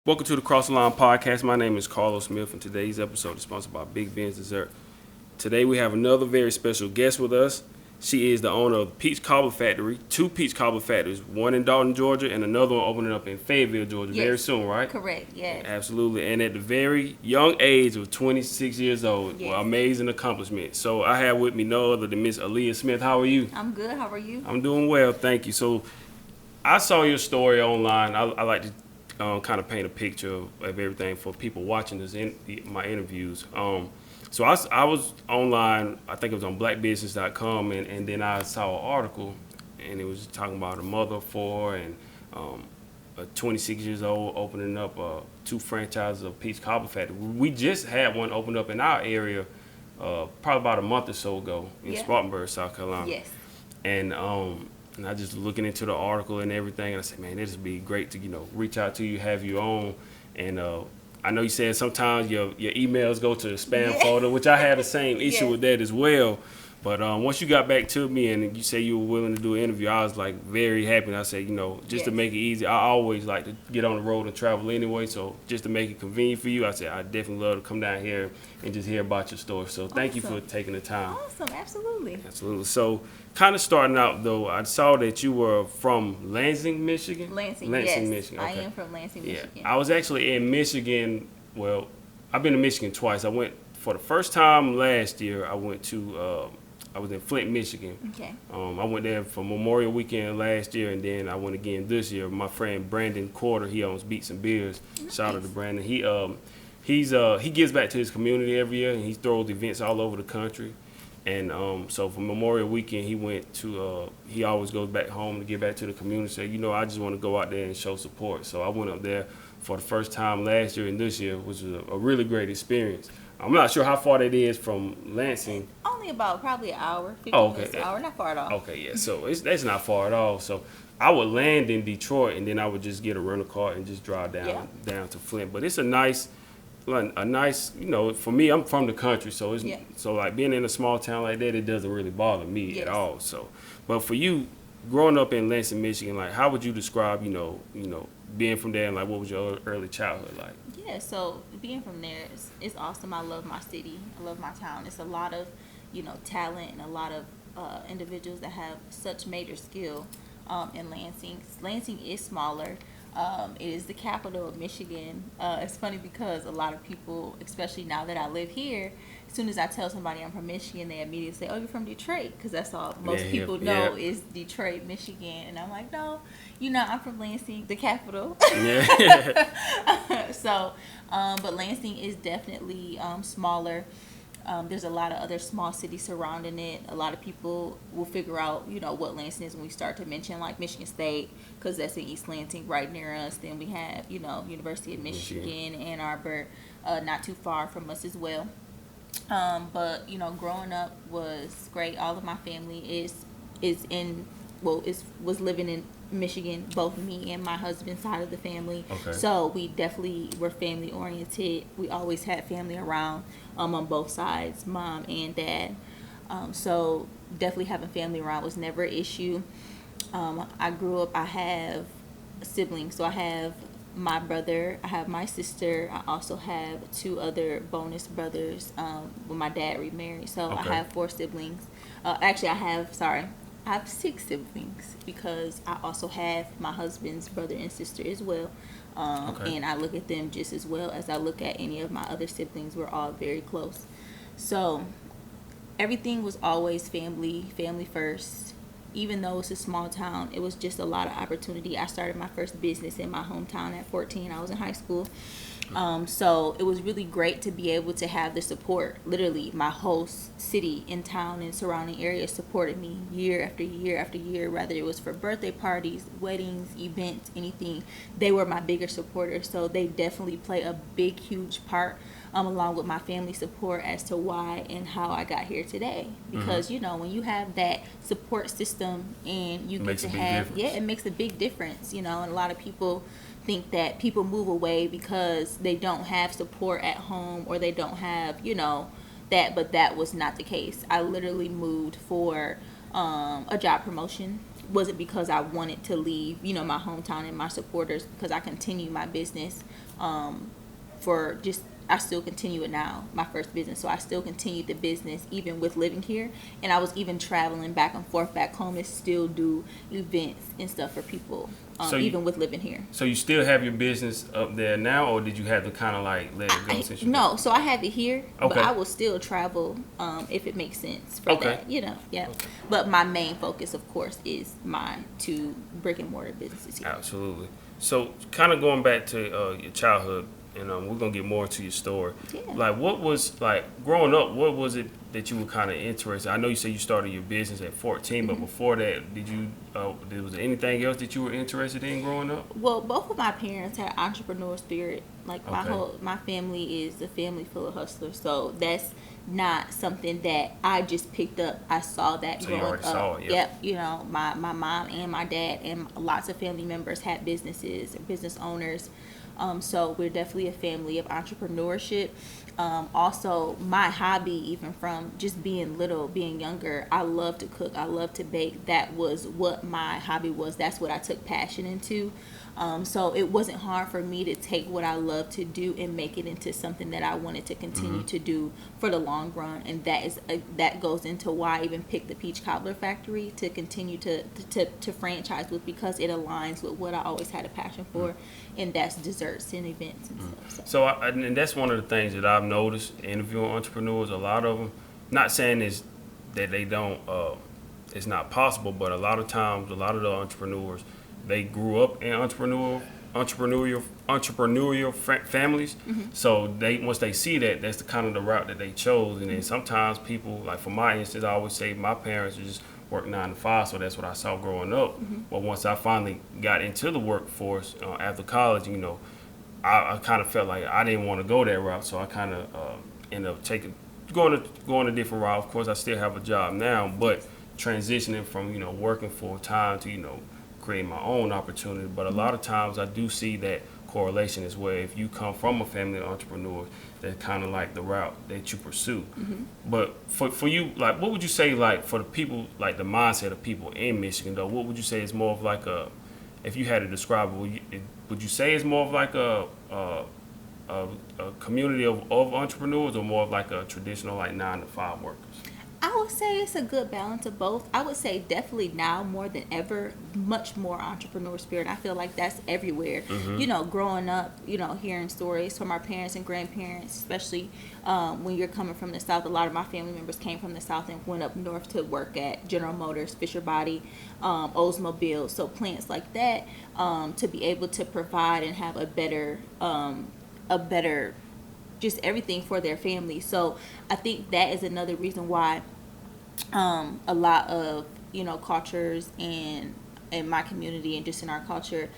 Welcome to the Cross the Line Podcast. My name is Aleeah Smith, and today's episode is sponsored by Big Ben's Dessert. Today we have another very special guest with us. She is the owner of Peach Cobbler Factory, two Peach Cobbler Factories, one in Dalton, Georgia, and another one opening up in Fayetteville, Georgia, very soon, right? Correct, yes. Absolutely. And at the very young age of 26 years old, Yes. well, amazing accomplishment. So I have with me no other than Miss Aleeah Smith. How are you? I'm good. How are you? I'm doing well, thank you. So I saw your story online. I like to kind of paint a picture of everything for people watching my interviews. So I was online, I think it was on blackbusiness.com, and then I saw an article, and it was talking about a mother of four and a 26 years old opening up two franchises of Peach Cobbler Factory. We just had one open up in our area probably about a month or so ago in Spartanburg, South Carolina. Yes. And I just looking into the article and everything, and I said, man, this would be great to reach out to you, have you on, and I know you said sometimes your emails go to the spam folder, which I had the same issue with that as well. But once you got back to me and you said you were willing to do an interview, I was like very happy. And I said, just to make it easy, I always like to get on the road and travel anyway. So just to make it convenient for you, I said I definitely love to come down here and just hear about your story. So thank you for taking the time. Awesome, absolutely. Absolutely. So kind of starting out though, I saw that you were from Lansing, Michigan. Lansing, Michigan. Okay. I am from Lansing, Michigan. I was actually in Michigan. Well, I've been to Michigan twice. I went for the first time last year. I went to I was in Flint, Michigan. Okay. I went there for Memorial Weekend last year, and then I went again this year. My friend Brandon Quarter, he owns Beats and Beers. Nice. Shout out to Brandon. He gives back to his community every year, and he throws events all over the country. And so for Memorial Weekend, he went to he always goes back home to give back to the community. Say, I just want to go out there and show support. So I went up there for the first time last year and this year, which was a really great experience. I'm not sure how far that is from Lansing. Only about probably an hour, 15 minutes an hour, not far at all. Okay, yeah, so that's not far at all. So I would land in Detroit, and then I would just get a rental car and just drive down to Flint. But it's a nice, for me, I'm from the country, so so like being in a small town like that, it doesn't really bother me at all. So, but for you, growing up in Lansing, Michigan, like how would you describe, being from there, and like what was your early childhood like? Yeah, so being from there is awesome. I love my city. I love my town. It's a lot of, talent and a lot of individuals that have such major skill in Lansing. Lansing is smaller. It is the capital of Michigan. It's funny because a lot of people, especially now that I live here, as soon as I tell somebody I'm from Michigan, they immediately say, "Oh, you're from Detroit," because that's all most people know is Detroit, Michigan. And I'm like, no, I'm from Lansing, the capital. So, but Lansing is definitely smaller. There's a lot of other small cities surrounding it. A lot of people will figure out, what Lansing is when we start to mention like Michigan State, because that's in East Lansing right near us. Then we have, University of Michigan, Ann Arbor, not too far from us as well. But growing up was great. All of my family was living in Michigan, both me and my husband's side of the family. Okay. So we definitely were family oriented. We always had family around on both sides, mom and dad. So definitely having family around was never an issue. I grew up, I have siblings, so I have my brother, I have my sister, I also have two other bonus brothers when my dad remarried. So I have 4 siblings. Actually, I have 6 siblings because I also have my husband's brother and sister as well. And I look at them just as well as I look at any of my other siblings. We're all very close. So everything was always family first. Even though it's a small town, it was just a lot of opportunity. I started my first business in my hometown at 14. I was in high school. So it was really great to be able to have the support. Literally, my whole city and town and surrounding areas supported me year after year after year, whether it was for birthday parties, weddings, events, anything. They were my bigger supporters. So they definitely play a big, huge part along with my family support as to why and how I got here today. Because, when you have that support system and you get to have, it makes a big difference, and a lot of people think that people move away because they don't have support at home or they don't have, but that was not the case. I literally moved for a job promotion wasn't because I wanted to leave, you know, my hometown and my supporters, because I continue my business for just, I still continue it now, my first business. So I still continued the business even with living here. And I was even traveling back and forth back home to still do events and stuff for people, even with living here. So you still have your business up there now, or did you have to kind of like let it go since you... No, so I have it here, okay. But I will still travel if it makes sense for that, you know, yeah. Okay. But my main focus, of course, is my 2 brick and mortar businesses here. Absolutely. So kind of going back to your childhood, and we're gonna get more into your story. Yeah. Like, what was, like, growing up, what was it that you were kind of interested? I know you said you started your business at 14, but before that, did you was there anything else that you were interested in growing up? Well, both of my parents had entrepreneur spirit. Like, my family is a family full of hustlers, so that's not something that I just picked up. I saw that growing up. You already saw it, yep. You know, my mom and my dad and lots of family members had businesses, business owners. So we're definitely a family of entrepreneurship. Also, my hobby, even from just being little, being younger, I love to cook. I love to bake. That was what my hobby was. That's what I took passion into. So it wasn't hard for me to take what I love to do and make it into something that I wanted to continue to do for the long run. And that goes into why I even picked the Peach Cobbler Factory to continue to franchise with, because it aligns with what I always had a passion for, and that's desserts and events and stuff. So and that's one of the things that I've noticed interviewing entrepreneurs. A lot of them, not saying is that they don't, it's not possible, but a lot of times, a lot of the entrepreneurs, they grew up in entrepreneurial families. So once they see that, that's the kind of the route that they chose. And then sometimes people, like for my instance, I always say my parents just worked 9 to 5, so that's what I saw growing up. But once I finally got into the workforce after college, you know, I kind of felt like I didn't want to go that route, so I kind of ended up going a different route. Of course, I still have a job now, but transitioning from, you know, working full time to, you know, creating my own opportunity. But a lot of times I do see that correlation is where if you come from a family of entrepreneurs, that's kind of like the route that you pursue. But for you, like, what would you say, like, for the people, like the mindset of people in Michigan, though, what would you say is more of like a, if you had to describe it, would you say it's more of like a community of entrepreneurs, or more of like a traditional, like 9 to 5 workers? I would say it's a good balance of both. I would say definitely now more than ever, much more entrepreneur spirit. I feel like that's everywhere. You know, growing up, you know, hearing stories from our parents and grandparents, especially when you're coming from the South. A lot of my family members came from the South and went up north to work at General Motors, Fisher Body, Oldsmobile. So plants like that, to be able to provide and have a better just everything for their family. So I think that is another reason why a lot of, you know, cultures and in my community and just in our culture,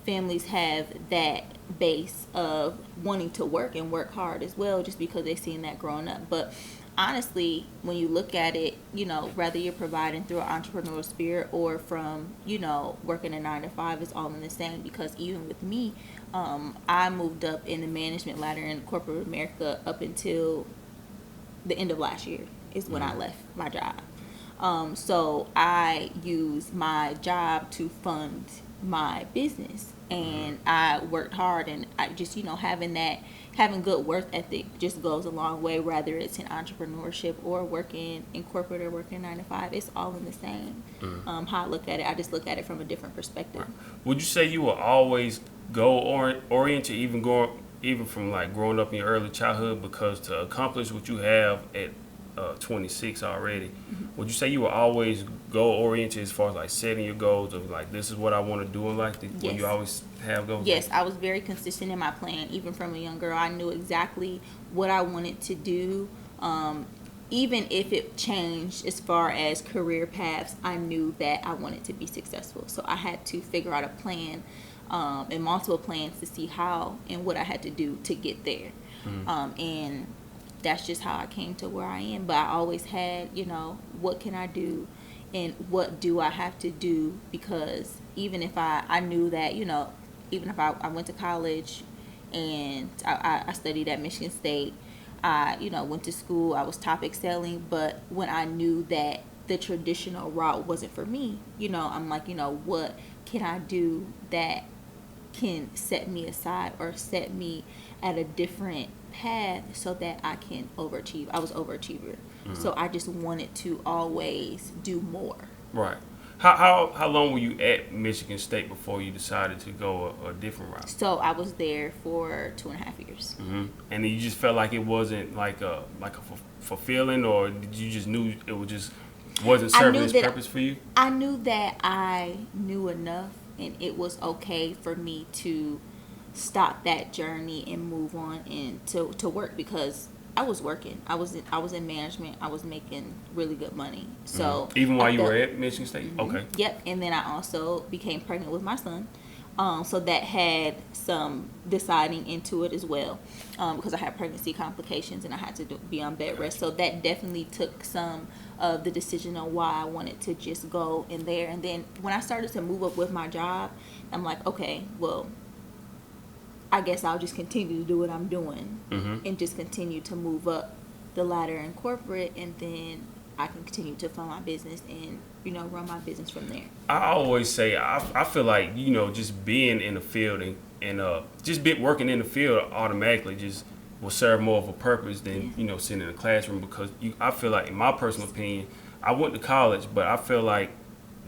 families have that base of wanting to work and work hard as well, just because they've seen that growing up. But honestly, when you look at it, you know, whether you're providing through an entrepreneurial spirit or from, you know, working a 9 to 5, is all in the same. Because even with me, I moved up in the management ladder in corporate America up until the end of last year is when I left my job. So I used my job to fund my business, and I worked hard, and I just, you know, having good work ethic just goes a long way, whether it's in entrepreneurship or working in corporate or working 9 to 5. It's all in the same. How I look at it, I just look at it from a different perspective. Would you say you were always goal-oriented, even from like growing up in your early childhood? Because to accomplish what you have at 26 already, would you say you were always goal-oriented as far as like setting your goals of like, this is what I want to do in life? Yes. When you always have goals? Yes, I was very consistent in my plan. Even from a young girl, I knew exactly what I wanted to do. Even if it changed as far as career paths, I knew that I wanted to be successful. So I had to figure out a plan and multiple plans to see how and what I had to do to get there. And that's just how I came to where I am. But I always had, you know, what can I do and what do I have to do? Because even if I knew that, you know, even if I went to college and I studied at Michigan State, I, you know, went to school, I was top excelling, but when I knew that the traditional route wasn't for me, I'm like, what can I do that can set me aside or set me at a different path so that I can overachieve. I was overachiever. So I just wanted to always do more. Right. How long were you at Michigan State before you decided to go a different route? So I was there for 2.5 years. And you just felt like it wasn't like a fulfilling, or did you just knew it was just wasn't serving its purpose for you? I knew that I knew enough, and it was okay for me to stop that journey and move on and to work, because I was working. I was in management. I was making really good money. So even while you were at Michigan State, okay. Yep. And then I also became pregnant with my son. So that had some deciding into it as well, because I had pregnancy complications and I had to be on bed rest. So that definitely took some of the decision on why I wanted to just go in there. And then when I started to move up with my job, I'm like, okay, well, I guess I'll just continue to do what I'm doing and just continue to move up the ladder in corporate, and then I can continue to fund my business and, run my business from there. I always say, I feel like, just being in the field and just working in the field automatically just will serve more of a purpose than, sitting in a classroom, because I feel like, in my personal opinion, I went to college, but I feel like,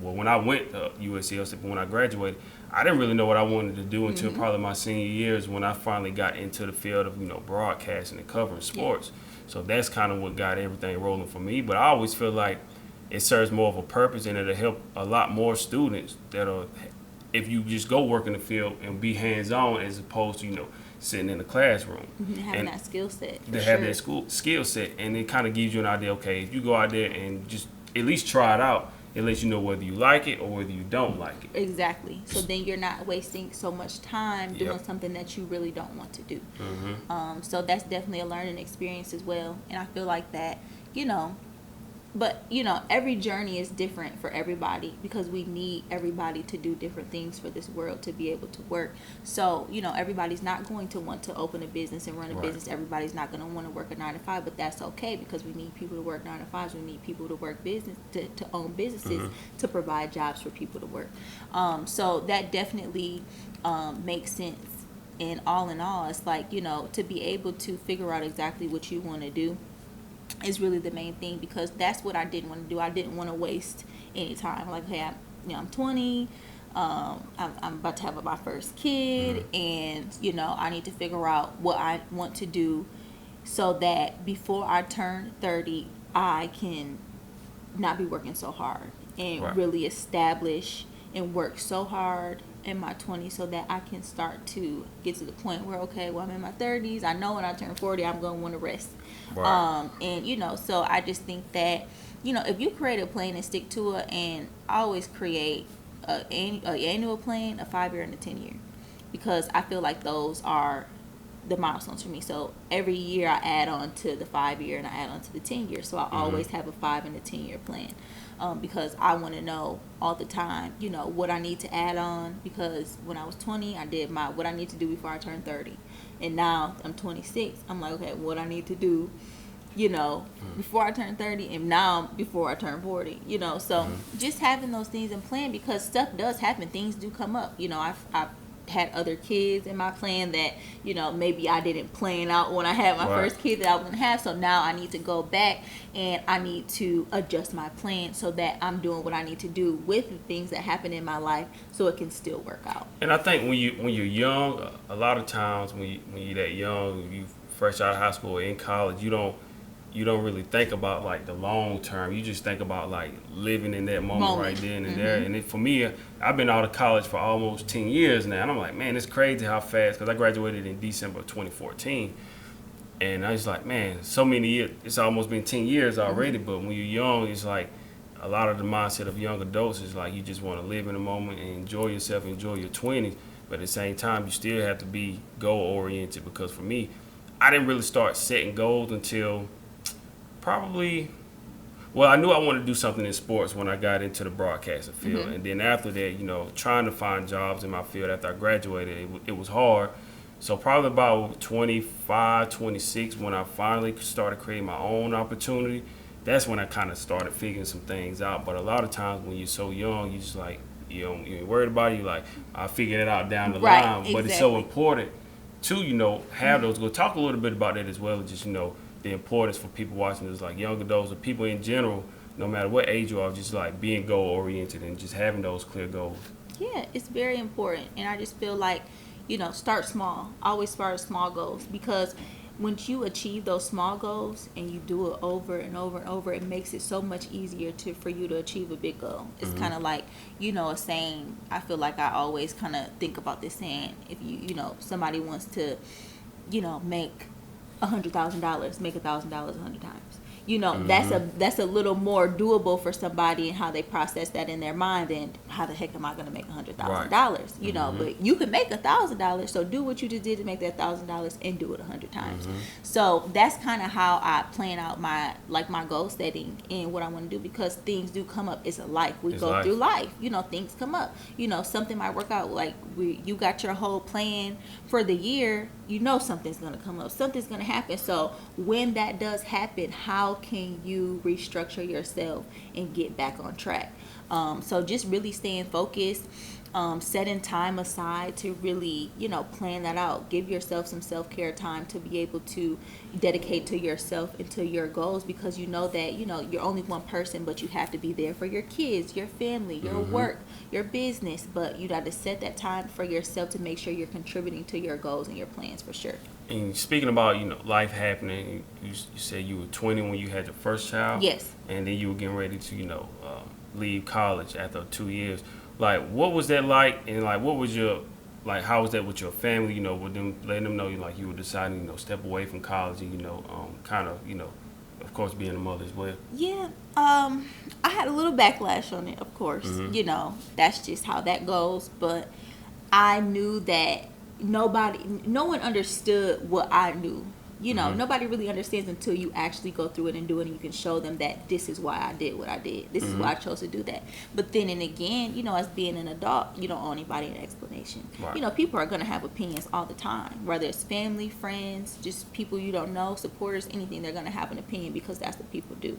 well, when I went to USC, when I graduated, I didn't really know what I wanted to do until probably my senior years, when I finally got into the field of, broadcasting and covering sports. So that's kind of what got everything rolling for me. But I always feel like it serves more of a purpose, and it'll help a lot more students if you just go work in the field and be hands-on, as opposed to, sitting in the classroom. Having that skill set. Have that skill set. And it kind of gives you an idea, okay, if you go out there and just at least try it out, it lets you know whether you like it or whether you don't like it. Exactly. So then you're not wasting so much time doing something that you really don't want to do. So that's definitely a learning experience as well. And I feel like that, but, every journey is different for everybody, because we need everybody to do different things for this world to be able to work. So, everybody's not going to want to open a business and run a business. Everybody's not going to want to work a 9-to-5, but that's okay, because we need people to work 9-to-5s. We need people to work business, to own businesses, to provide jobs for people to work. So that definitely makes sense. And all in all, it's like, to be able to figure out exactly what you want to do is really the main thing, because that's what I didn't want to do. I didn't want to waste any time. Like, hey, I'm 20, I'm about to have my first kid, and I need to figure out what I want to do so that before I turn 30, I can not be working so hard and really establish and work so hard in my 20s, so that I can start to get to the point where, okay, well, I'm in my 30s. I know when I turn 40, I'm going to want to rest. And, so I just think that, if you create a plan and stick to it, and I always create an annual plan, a 5-year, and a 10-year, because I feel like those are the milestones for me. So every year I add on to the 5-year and I add on to the 10-year. So I always have a 5 and a 10-year plan, because I want to know all the time, what I need to add on. Because when I was 20, I did what I need to do before I turned 30, and now I'm 26. I'm like, okay, what I need to do, before I turn 30, and now before I turn 40. So just having those things in plan, because stuff does happen, things do come up. I've had other kids in my plan that maybe I didn't plan out when I had my first kid that I was going to have. So now I need to go back and I need to adjust my plan so that I'm doing what I need to do with the things that happen in my life, so it can still work out. And I think when you're young, a lot of times when you're that young, you fresh out of high school or in college, you don't really think about like the long term. You just think about like living in that moment right then and there. And for me, I've been out of college for almost 10 years now, and I'm like, man, it's crazy how fast, because I graduated in December of 2014, and I was like, man, so many years. It's almost been 10 years already. But when you're young, it's like a lot of the mindset of young adults is like you just want to live in the moment and enjoy yourself, enjoy your 20s. But at the same time, you still have to be goal oriented, because for me, I didn't really start setting goals until probably, well, I knew I wanted to do something in sports when I got into the broadcasting field. And then after that, trying to find jobs in my field after I graduated, it was hard. So probably about 25, 26, when I finally started creating my own opportunity, that's when I kind of started figuring some things out. But a lot of times when you're so young, you just like, you ain't worried about it. You like, I'll figure it out down the Right, line. exactly. But it's so important to, have those goals. Talk a little bit about that as well, just, the importance for people watching this, like young adults or people in general, no matter what age you are, just like being goal oriented and just having those clear goals. Yeah, it's very important. And I just feel like, start small. Always start with small goals, because once you achieve those small goals and you do it over and over and over, it makes it so much easier for you to achieve a big goal. It's kind of like, a saying. I feel like I always kind of think about this saying. If somebody wants to, make $100,000, make $1,000 100 times. That's a little more doable for somebody and how they process that in their mind than how the heck am I going to make $100,000? Right. But you can make $1,000. So do what you just did to make that $1,000 and do it 100 times. So that's kind of how I plan out my goal setting and what I want to do, because things do come up. It's a life. We go through life. Things come up. Something might work out. Like you got your whole plan for the year. Something's going to come up. Something's going to happen. So when that does happen, how can you restructure yourself and get back on track? So just really staying focused, setting time aside to really, plan that out. Give yourself some self-care time to be able to dedicate to yourself and to your goals, because that, you're only one person, but you have to be there for your kids, your family, your work, your business. But you got to set that time for yourself to make sure you're contributing to your goals and your plans for sure. And speaking about, life happening, you said you were 20 when you had your first child. Yes. And then you were getting ready to, leave college after 2 years. Like, what was that like? And like, what was how was that with your family? With them letting them know you were deciding, step away from college and kind of, of course, being a mother as well. Yeah. I had a little backlash on it, of course. That's just how that goes. But I knew that no one understood what I knew. Nobody really understands until you actually go through it and do it, and you can show them that this is why I did what I did. This is why I chose to do that. But then and again, as being an adult, you don't owe anybody an explanation. Right. People are going to have opinions all the time, whether it's family, friends, just people you don't know, supporters, anything. They're going to have an opinion, because that's what people do.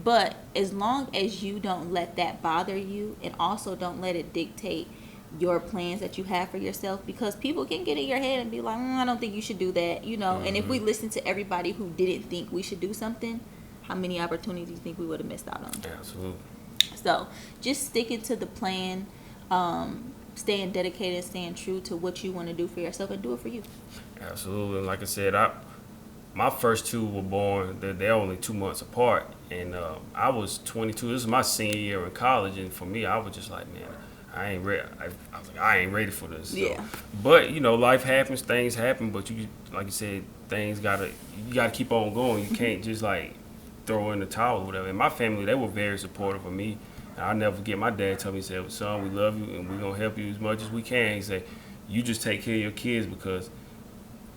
But as long as you don't let that bother you, and also don't let it dictate your plans that you have for yourself, because people can get in your head and be like, I don't think you should do that, and if we listen to everybody who didn't think we should do something, how many opportunities do you think we would have missed out on? Absolutely. So just sticking to the plan, staying dedicated, staying true to what you want to do for yourself, and do it for you. Absolutely. And like I said, my first two were born, they're only 2 months apart, and I was 22. This is my senior year in college, and for me, I was just like, man, I ain't ready. I was like, I ain't ready for this. Yeah. So, but life happens, things happen. But you, like you said, you gotta keep on going. You can't just like throw in the towel or whatever. And my family, they were very supportive of me. And I'll never forget, my dad told me, he said, son, we love you and we're gonna help you as much as we can. He said, you just take care of your kids, because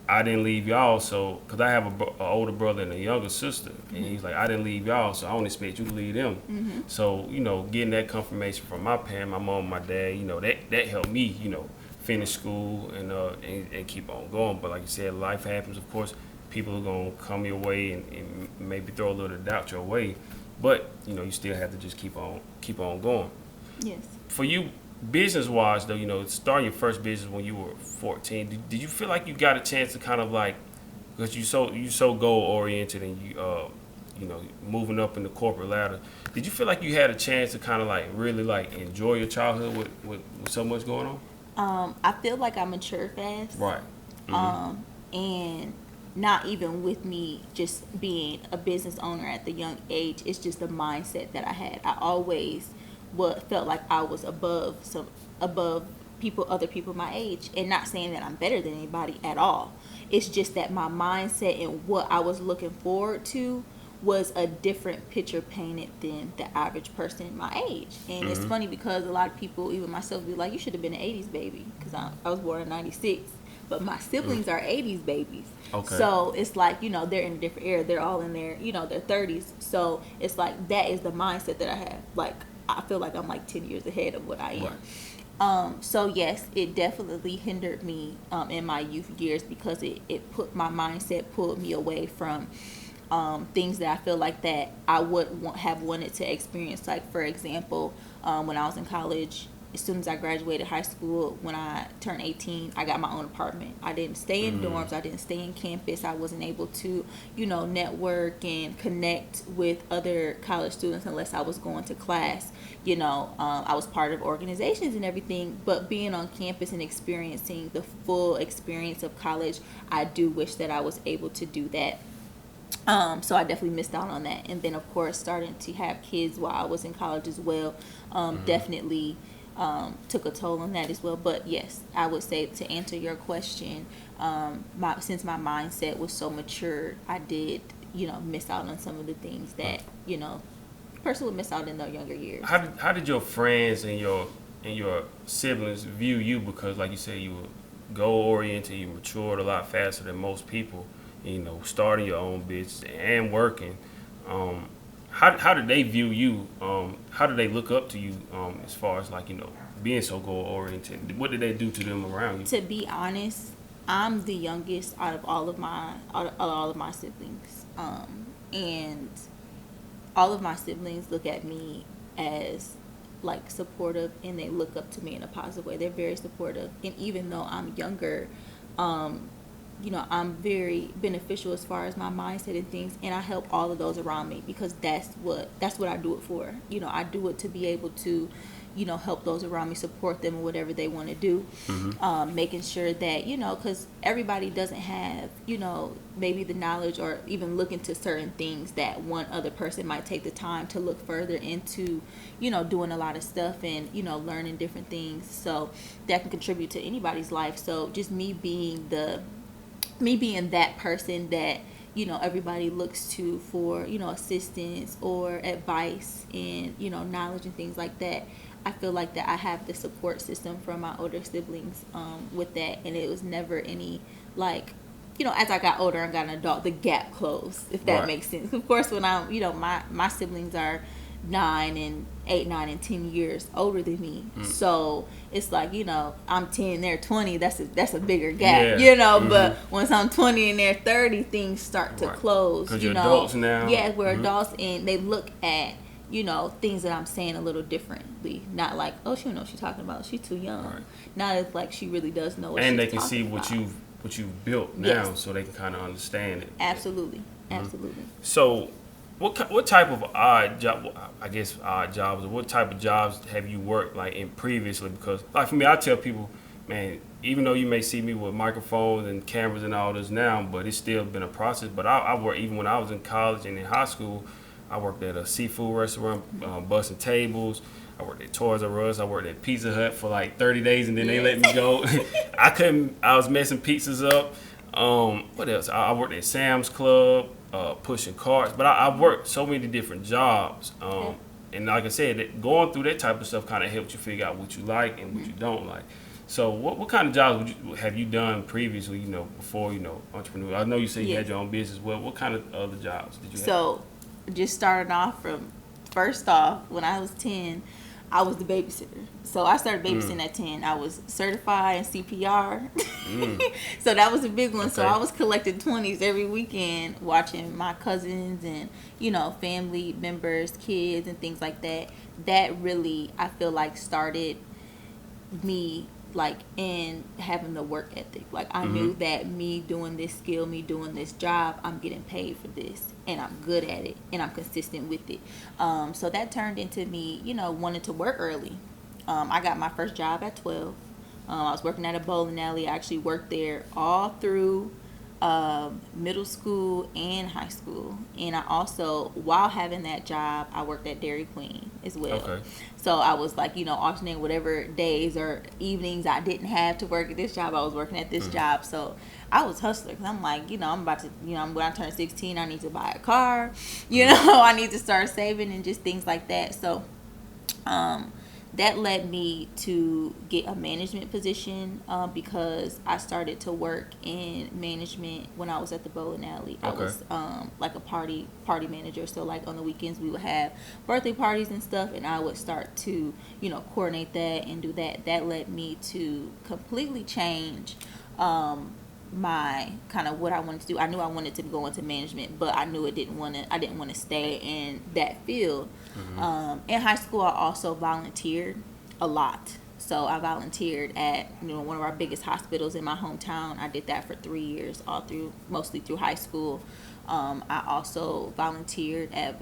I didn't leave y'all, so, because I have an older brother and a younger sister, and he's like, I didn't leave y'all, so I don't expect you to leave them. So, getting that confirmation from my parents, my mom, my dad, that helped me, finish school and keep on going. But like you said, life happens, of course. People are going to come your way and maybe throw a little doubt your way, but, you still have to just keep on going. Yes. For you, business-wise, though, starting your first business when you were 14, did you feel like you got a chance to kind of like, because you so goal-oriented and you moving up in the corporate ladder, did you feel like you had a chance to kind of like really like enjoy your childhood with so much going on? I feel like I matured fast. Right. And not even with me just being a business owner at the young age, it's just the mindset that I had. I always felt like I was above other people my age, and not saying that I'm better than anybody at all. It's just that my mindset and what I was looking forward to was a different picture painted than the average person my age. And it's funny because a lot of people, even myself, be like, you should have been an 80s baby, because I was born in 96, but my siblings are 80s babies. Okay. So it's like, they're in a different era. They're all in their, their 30s. So it's like, that is the mindset that I have. Like, I feel like I'm like 10 years ahead of what I am. Right. So yes, it definitely hindered me in my youth years, because it put my mindset, pulled me away from things that I feel like that I would have wanted to experience. Like, for example, when I was in college, as soon as I graduated high school, when I turned 18, I got my own apartment. I didn't stay in dorms. I didn't stay in campus. I wasn't able to, network and connect with other college students unless I was going to class. I was part of organizations and everything, but being on campus and experiencing the full experience of college, I do wish that I was able to do that. So I definitely missed out on that. And then, of course, starting to have kids while I was in college as well, definitely took a toll on that as well. But yes, I would say, to answer your question, since my mindset was so mature, I did, miss out on some of the things that, a person would miss out in their younger years. How did your friends and your siblings view you? Because, like you said, you were goal oriented, you matured a lot faster than most people. Starting your own business and working. How did they view you? How did they look up to you as far as being so goal oriented? What did they do to them around you? To be honest, I'm the youngest out of all of my siblings, and all of my siblings look at me as supportive, and they look up to me in a positive way. They're very supportive, and even though I'm younger, I'm very beneficial as far as my mindset and things, and I help all of those around me because that's what I do it for. I do it to be able to, help those around me, support them in whatever they want to do, making sure that, because everybody doesn't have, maybe the knowledge or even look into certain things that one other person might take the time to look further into, doing a lot of stuff and, learning different things. So that can contribute to anybody's life. So just me being that person that, everybody looks to for, assistance or advice and, knowledge and things like that. I feel like that I have the support system from my older siblings with that. And it was never any, as I got older and got an adult, the gap closed, if that makes sense. Of course, when my siblings are 8, 9, and 10 years older than me. So it's I'm 10, they're 20. That's a bigger gap, But once I'm 20 and they're 30, things start to close. Because you're adults now. Yeah, we're adults, and they look at things that I'm saying a little differently. Not like, oh, she don't know what she's talking about. She's too young. Right. Not as like she really does know what she's talking about. And they can see what you've built now, so they can kind of understand it. Absolutely. So, what type of odd jobs, or what type of jobs have you worked in previously? Because for me, I tell people, man, even though you may see me with microphones and cameras and all this now, but it's still been a process. But I worked, even when I was in college and in high school, I worked at a seafood restaurant, bussing tables. I worked at Toys R Us. I worked at Pizza Hut for 30 days, and then they let me go. I was messing pizzas up. What else? I worked at Sam's Club, pushing carts. But I worked so many different jobs. And like I said, going through that type of stuff kind of helped you figure out what you like and what you don't like. So what kind of jobs have you done previously, before, entrepreneur? I know you said you had your own business. Well, what kind of other jobs did you have? So just starting off first off, when I was 10, I was the babysitter. So I started babysitting at 10. I was certified in CPR. So that was a big one. Okay. So I was collecting 20s every weekend, watching my cousins and, family members, kids and things like that. That really, I feel started me in having the work ethic. I knew that me doing this skill, me doing this job, I'm getting paid for this, and I'm good at it, and I'm consistent with it. So that turned into me, wanting to work early. I got my first job at 12. I was working at a bowling alley. I actually worked there all through middle school and high school. And I also, while having that job, I worked at Dairy Queen as well. Okay. So I was alternating whatever days or evenings I didn't have to work at this job, I was working at this job. So I was hustler because I'm I'm about to, when I turn 16, I need to buy a car. I need to start saving and just things like that. So that led me to get a management position because I started to work in management when I was at the bowling alley. Okay. I was a party manager. So on the weekends we would have birthday parties and stuff, and I would start to coordinate that and do that. That led me to completely change my kind of what I wanted to do. I knew I wanted to go into management, but I knew I didn't want to stay in that field. In high school, I also volunteered a lot. So I volunteered at one of our biggest hospitals in my hometown. I did that for 3 years, mostly through high school. I also volunteered at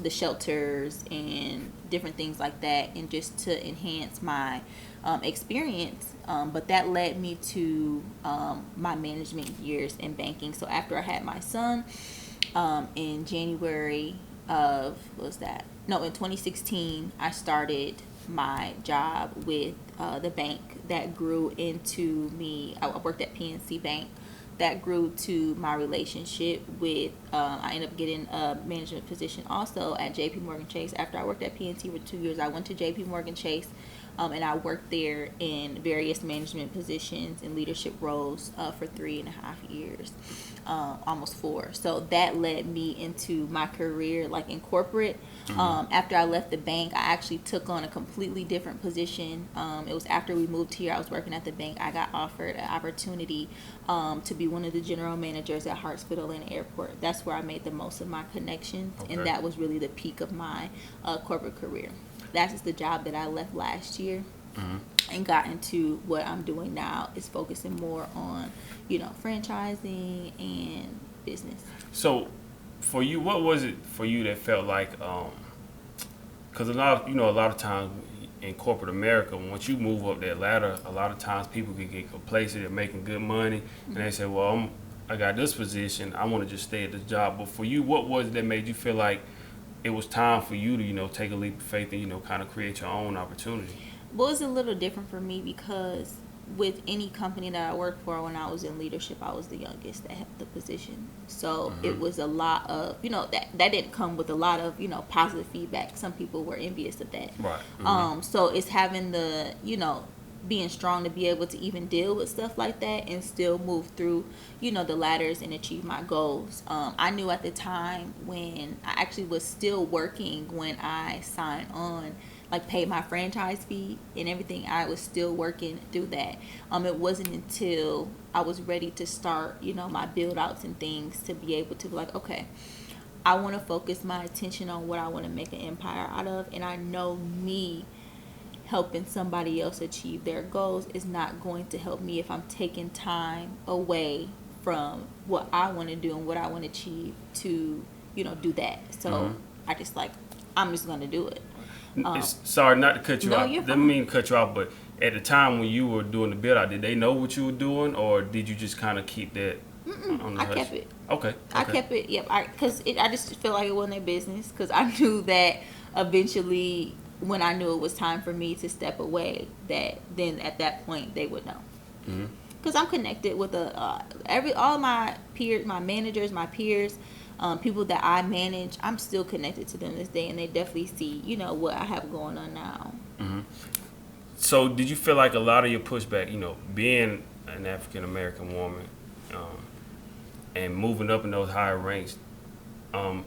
the shelters and different things like that, and just to enhance my experience. But that led me to my management years in banking. So after I had my son, in January of, in 2016, I started my job with the bank that grew into me. I worked at PNC Bank. That grew to my relationship with, I ended up getting a management position also at JP Morgan Chase. After I worked at PNC for 2 years, I went to JP Morgan Chase, and I worked there in various management positions and leadership roles for 3.5 years, almost 4. So that led me into my career, like in corporate. After I left the bank, I actually took on a completely different position. It was after we moved here. I was working at the bank. I got offered an opportunity to be one of the general managers at Hartsfield Atlanta Airport. That's where I made the most of my connections, and that was really the peak of my corporate career. That is the job that I left last year and got into what I'm doing now, is focusing more on, franchising and business. So for you, what was it for you that felt like, because a lot of times in corporate America, once you move up that ladder, a lot of times people can get complacent at making good money, and they say, well, I got this position, I want to just stay at this job. But for you, what was it that made you feel like it was time for you to, take a leap of faith and, kind of create your own opportunity? Well, it's a little different for me because with any company that I worked for, when I was in leadership, I was the youngest that had the position. So it was a lot of, that didn't come with a lot of, positive feedback. Some people were envious of that. Right. So it's having the, being strong to be able to even deal with stuff like that and still move through, the ladders and achieve my goals. I knew at the time when I actually was still working when I signed on, like paid my franchise fee and everything, I was still working through that. It wasn't until I was ready to start, my build outs and things to be able to be like, okay, I want to focus my attention on what I want to make an empire out of. And I know me helping somebody else achieve their goals is not going to help me if I'm taking time away from what I want to do and what I want to achieve to, do that. So I just I'm just going to do it. Sorry, not to cut you off. Didn't mean to cut you off, but at the time when you were doing the build out, did they know what you were doing, or did you just kind of keep that on the hush? Kept it. Okay. I kept it. Yep. Because I just feel like it wasn't their business. Because I knew that eventually, when I knew it was time for me to step away, that then at that point they would know. Because I'm connected with all my peers, my managers, my peers. People that I manage, I'm still connected to them this day, and they definitely see, what I have going on now. So did you feel like a lot of your pushback, being an African American woman, and moving up in those higher ranks,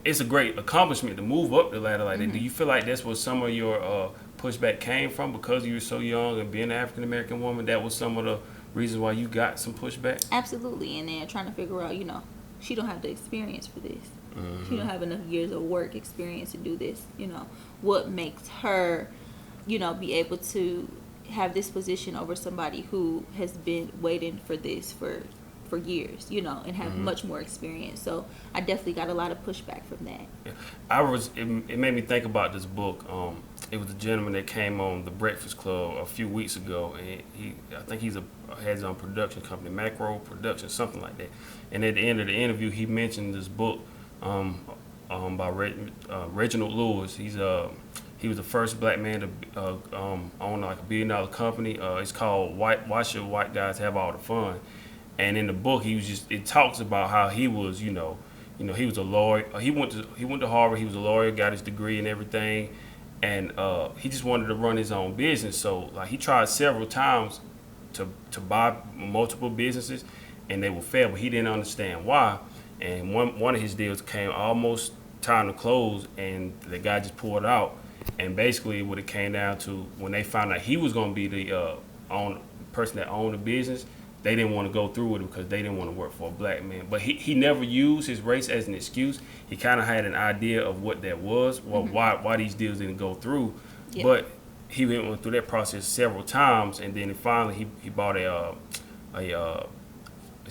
it's a great accomplishment to move up the ladder like that. Do you feel like that's where some of your pushback came from, because you were so young and being an African American woman? That was some of the reasons why you got some pushback? Absolutely. And then trying to figure out, she don't have the experience for this. She don't have enough years of work experience to do this. What makes her, be able to have this position over somebody who has been waiting for this for years, and have much more experience. So I definitely got a lot of pushback from that. Yeah. It made me think about this book. It was a gentleman that came on the Breakfast Club a few weeks ago, and I think he's has his own production company, Macro Production, something like that. And at the end of the interview, he mentioned this book by Reginald Lewis. He was the first black man to own like $1 billion company. It's called Why Should White Guys Have All the Fun? And in the book, it talks about how he was, he was a lawyer. He went to Harvard. He was a lawyer, got his degree and everything, and he just wanted to run his own business. So he tried several times to buy multiple businesses, and they would fail. But he didn't understand why. And one of his deals came almost time to close, and the guy just pulled out. And basically, what it came down to, when they found out he was going to be the person that owned the business, they didn't want to go through with it because they didn't want to work for a black man. But he never used his race as an excuse. He kind of had an idea of what that was, why these deals didn't go through. Yep. But he went through that process several times, and then finally he bought it's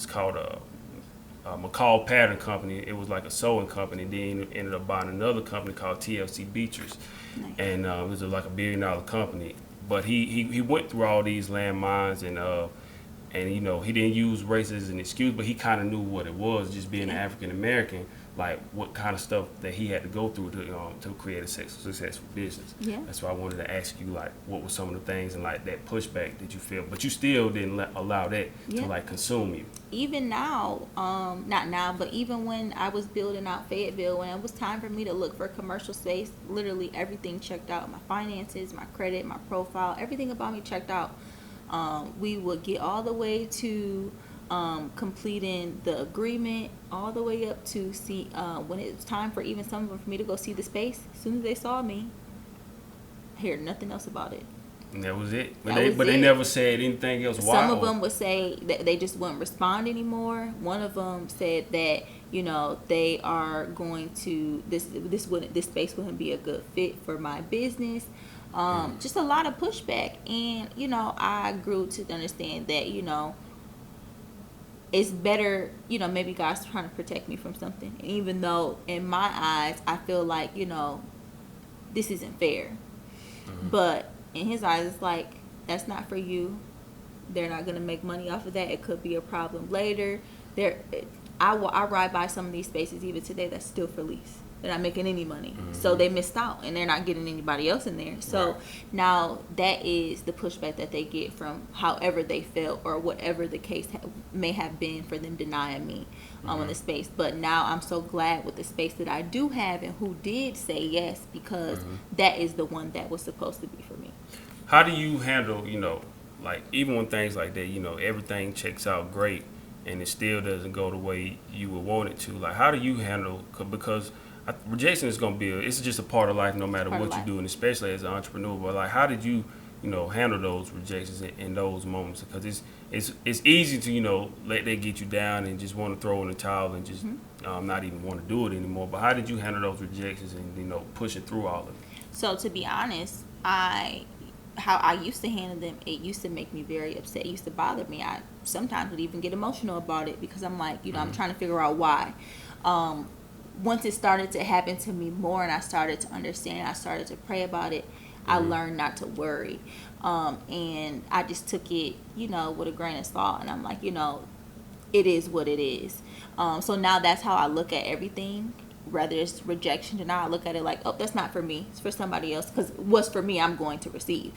called a McCall Pattern Company. It was like a sewing company. Then he ended up buying another company called TLC Beachers, nice. And it was like $1 billion company. But he went through all these landmines, and you know, he didn't use race as an excuse, but he kind of knew what it was, just being an African American, like what kind of stuff that he had to go through to create a successful business. Yeah. That's why I wanted to ask you, like, what were some of the things and like that pushback that you feel, but you still didn't allow that to like consume you. Even now, not now, but even when I was building out Fayetteville, when it was time for me to look for commercial space, literally everything checked out: my finances, my credit, my profile, everything about me checked out. We would get all the way to completing the agreement, all the way up to see when it was time for even some of them for me to go see the space. As soon as they saw me, I heard nothing else about it. And that was it. But they never said anything else. Some of them would say that they just wouldn't respond anymore. One of them said that, you know, they are going to this space wouldn't be a good fit for my business. Just a lot of pushback, and you know, I grew to understand that, you know, it's better, you know, maybe God's trying to protect me from something, and even though in my eyes I feel like, you know, this isn't fair, but in his eyes it's like, that's not for you. They're not gonna make money off of that. It could be a problem later. I ride by some of these spaces even today that's still for lease. They're not making any money, so they missed out, and they're not getting anybody else in there. So now that is the pushback that they get from however they felt or whatever the case may have been for them denying me in the space. But now I'm so glad with the space that I do have and who did say yes, because that is the one that was supposed to be for me. How do you handle, you know, like even when things like that, you know, everything checks out great and it still doesn't go the way you would want it to? Like, how do you handle, because rejection is going to be it's just a part of life no matter what you do, and especially as an entrepreneur. But like, how did you know, handle those rejections in those moments? Because it's easy to, you know, let that get you down and just want to throw in the towel and just not even want to do it anymore. But how did you handle those rejections and, you know, pushing through all of it? So to be honest, how I used to handle them, it used to make me very upset. It used to bother me. I sometimes would even get emotional about it because I'm like, you know, I'm trying to figure out why. Once it started to happen to me more and I started to understand, I started to pray about it, I learned not to worry. And I just took it, you know, with a grain of salt. And I'm like, you know, it is what it is. So now that's how I look at everything. Whether it's rejection, and now I look at it like, oh, that's not for me. It's for somebody else. Because what's for me, I'm going to receive.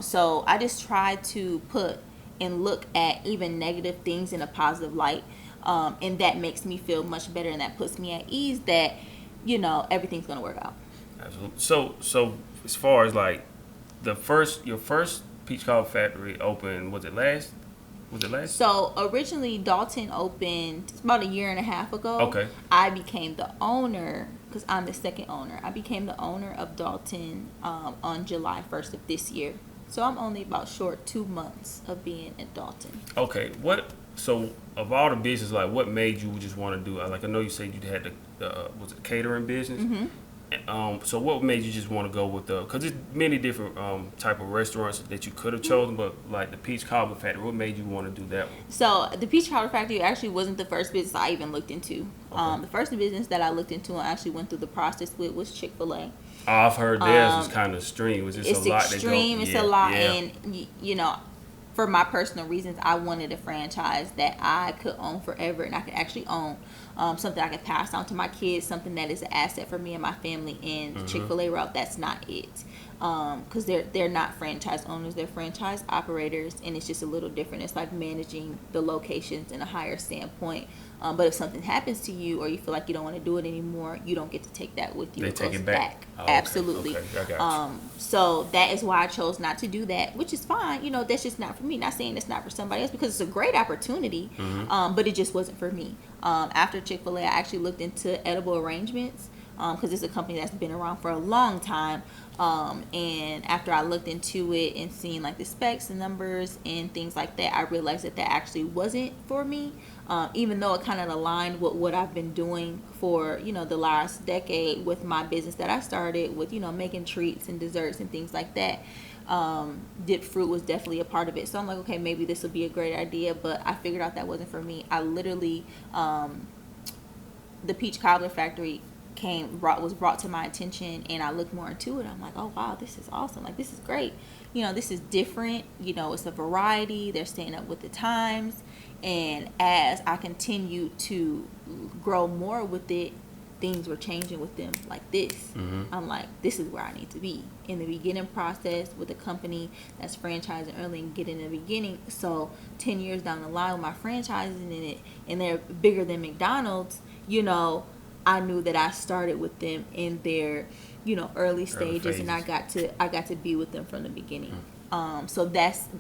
So I just try to put and look at even negative things in a positive light. And that makes me feel much better, and that puts me at ease that, you know, everything's gonna work out. Absolutely. So as far as like your first Peach Cobbler Factory opened, was it last? So originally Dalton opened about 1.5 years ago. Okay. I became the owner, because I'm the second owner. I became the owner of Dalton on July 1st of this year. So I'm only about short 2 months of being at Dalton. Okay. So of all the business, like, what made you just want to do? Like, I know you said you had the was it catering business? So what made you just want to go with because there's many different type of restaurants that you could have chosen, but like the Peach Cobbler Factory, what made you want to do that one? So the Peach Cobbler Factory actually wasn't the first business I even looked into. The first business that I looked into and actually went through the process with was Chick-fil-A. Oh, I've heard theirs was kind of extreme. It's a lot. It's a lot, and you know, for my personal reasons, I wanted a franchise that I could own forever, and I could actually own something I could pass on to my kids, something that is an asset for me and my family. And the Chick-fil-A route, that's not it, because they're not franchise owners, they're franchise operators, and it's just a little different. It's like managing the locations in a higher standpoint. But if something happens to you, or you feel like you don't want to do it anymore, you don't get to take that with you. They take it back. Oh, okay. Absolutely. Okay. I got you. So that is why I chose not to do that, which is fine. You know, that's just not for me. Not saying it's not for somebody else, because it's a great opportunity, but it just wasn't for me. After Chick-fil-A, I actually looked into edible arrangements. because it's a company that's been around for a long time. And after I looked into it and seeing like the specs and numbers and things like that, I realized that actually wasn't for me. Even though it kind of aligned with what I've been doing for, the last decade with my business that I started with, making treats and desserts and things like that. Dipped fruit was definitely a part of it. So I'm like, okay, maybe this would be a great idea, but I figured out that wasn't for me. I literally, the Peach Cobbler Factory was brought to my attention, and I looked more into it. I'm like, oh wow, this is awesome. Like, this is great. This is different. It's a variety. They're staying up with the times. And as I continue to grow more with it, things were changing with them like this. Mm-hmm. I'm like, this is where I need to be in the beginning process with a company that's franchising early and getting in the beginning. So 10 years down the line with my franchising in it, and they're bigger than McDonald's, I knew that I started with them in their, early stages, and I got to be with them from the beginning. Mm-hmm. So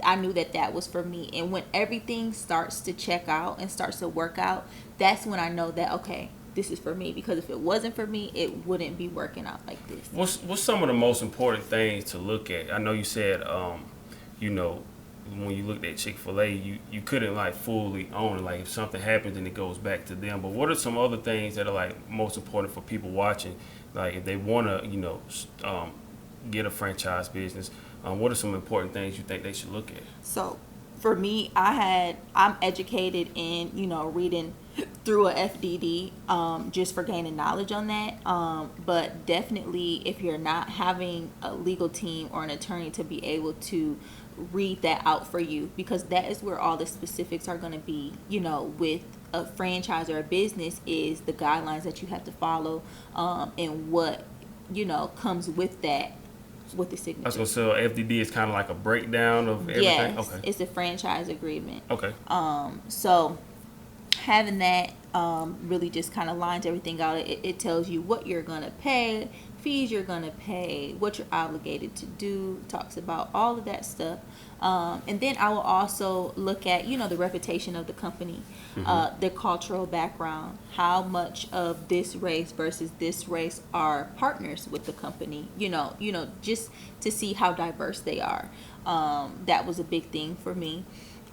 I knew that was for me. And when everything starts to check out and starts to work out, that's when I know that, okay, this is for me. Because if it wasn't for me, it wouldn't be working out like this. What's some of the most important things to look at? I know you said, when you looked at Chick-fil-A, you couldn't like fully own it. Like if something happens, then it goes back to them. But what are some other things that are like most important for people watching? Like if they want to, get a franchise business, what are some important things you think they should look at? So for me, I'm educated in, reading through a FDD, just for gaining knowledge on that. But definitely if you're not having a legal team or an attorney to be able to read that out for you, because that is where all the specifics are going to be, with a franchise or a business, is the guidelines that you have to follow, and what, comes with that. With the signature. I was going to say, FDD is kind of like a breakdown of everything? Yes, okay. It's a franchise agreement. Okay. So having that really just kind of lines everything out. It tells you what you're going to pay, fees you're going to pay, what you're obligated to do, talks about all of that stuff. And then I will also look at, the reputation of the company, mm-hmm. Their cultural background, how much of this race versus this race are partners with the company, just to see how diverse they are. That was a big thing for me.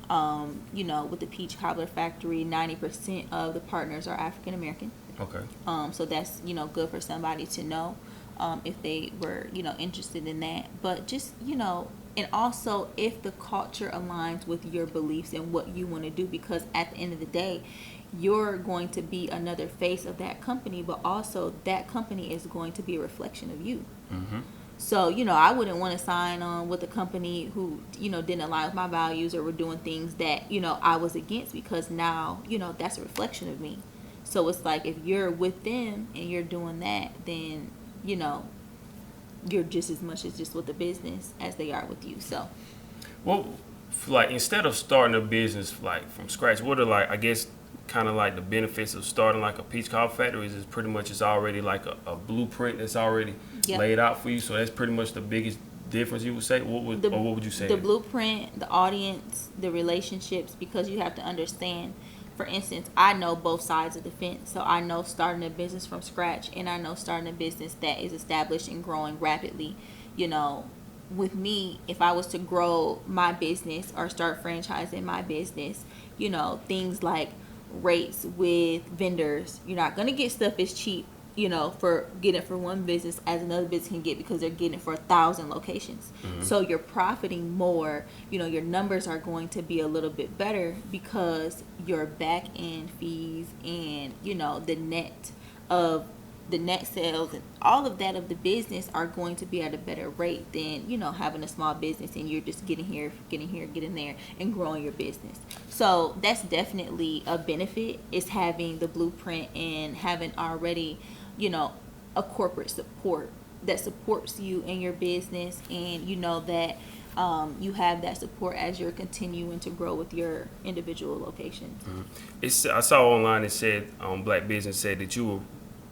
With the Peach Cobbler Factory, 90% of the partners are African American. Okay. So that's, good for somebody to know, if they were, interested in that. But just, and also if the culture aligns with your beliefs and what you want to do, because at the end of the day, you're going to be another face of that company, but also that company is going to be a reflection of you. Mm-hmm. So, I wouldn't want to sign on with a company who, didn't align with my values or were doing things that, I was against, because now, that's a reflection of me. So it's like, if you're with them and you're doing that, then, you're just as much as just with the business as they are with you. So, well, like instead of starting a business like from scratch, what are like, I guess, kind of like the benefits of starting like a Peach Cobbler Factory? Is pretty much it's already like a blueprint that's already laid out for you. So that's pretty much the biggest difference you would say. What would you say? The blueprint, the audience, the relationships, because you have to understand. For instance, I know both sides of the fence. So I know starting a business from scratch, and I know starting a business that is established and growing rapidly. With me, if I was to grow my business or start franchising my business, things like rates with vendors, you're not going to get stuff as cheap, for getting it for one business as another business can get, because they're getting it for 1,000 locations. Mm-hmm. So you're profiting more, your numbers are going to be a little bit better, because your back end fees and, the net sales and all of that of the business are going to be at a better rate than, having a small business and you're just getting there and growing your business. So that's definitely a benefit, is having the blueprint and having already, a corporate support that supports you in your business, and that you have that support as you're continuing to grow with your individual locations. Mm-hmm. I saw online, it said, Black Business said that you were,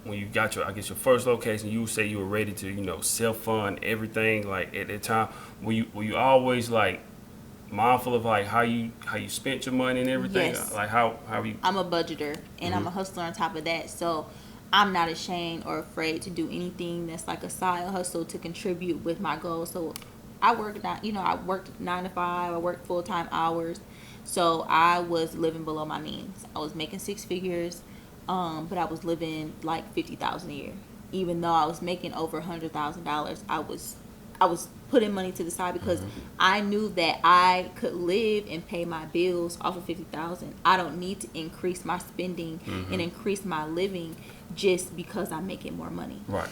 when you got your first location, you say you were ready to, self-fund everything. Like at that time, were you always like mindful of like how you spent your money and everything? Yes. Like how you? I'm a budgeter, and mm-hmm. I'm a hustler on top of that. So I'm not ashamed or afraid to do anything that's like a side hustle to contribute with my goals. So I worked, I worked 9 to 5. I worked full-time hours. So I was living below my means. I was making 6 figures, but I was living like 50,000 a year. Even though I was making over $100,000, I was putting money to the side because I knew that I could live and pay my bills off of 50,000. I don't need to increase my spending and increase my living just because I'm making more money. Right.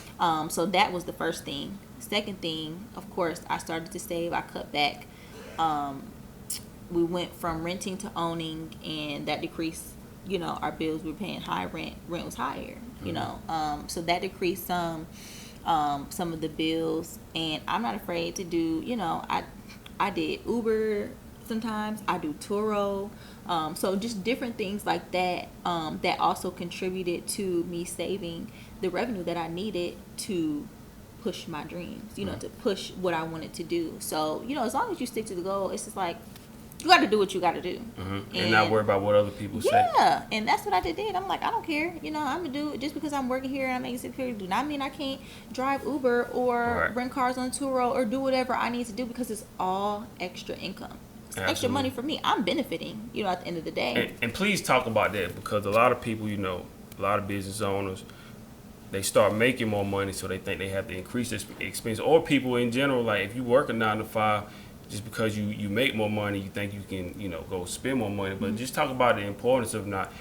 So that was the first thing. Second thing, of course, I started to save. I cut back. We went from renting to owning, and that decreased. Our bills, we were paying high rent. Rent was higher. So that decreased some of the bills, and I'm not afraid to do. I did Uber sometimes. I do Turo. So just different things like that. That also contributed to me saving the revenue that I needed to push my dreams, to push what I wanted to do. So, as long as you stick to the goal, it's just like, you got to do what you got to do. And not worry about what other people say. Yeah, and that's what I did. I'm like, I don't care. I'm going to do it just because I'm working here and I'm making 6 figures. Do not mean I can't drive Uber or rent cars on Turo or do whatever I need to do, because it's all extra income. It's extra money for me. I'm benefiting, at the end of the day. And please talk about that, because a lot of people, a lot of business owners, they start making more money, so they think they have to increase their expense. Or people in general, like if you work a 9 to 5, just because you make more money, you think you can, go spend more money. But just talk about the importance of not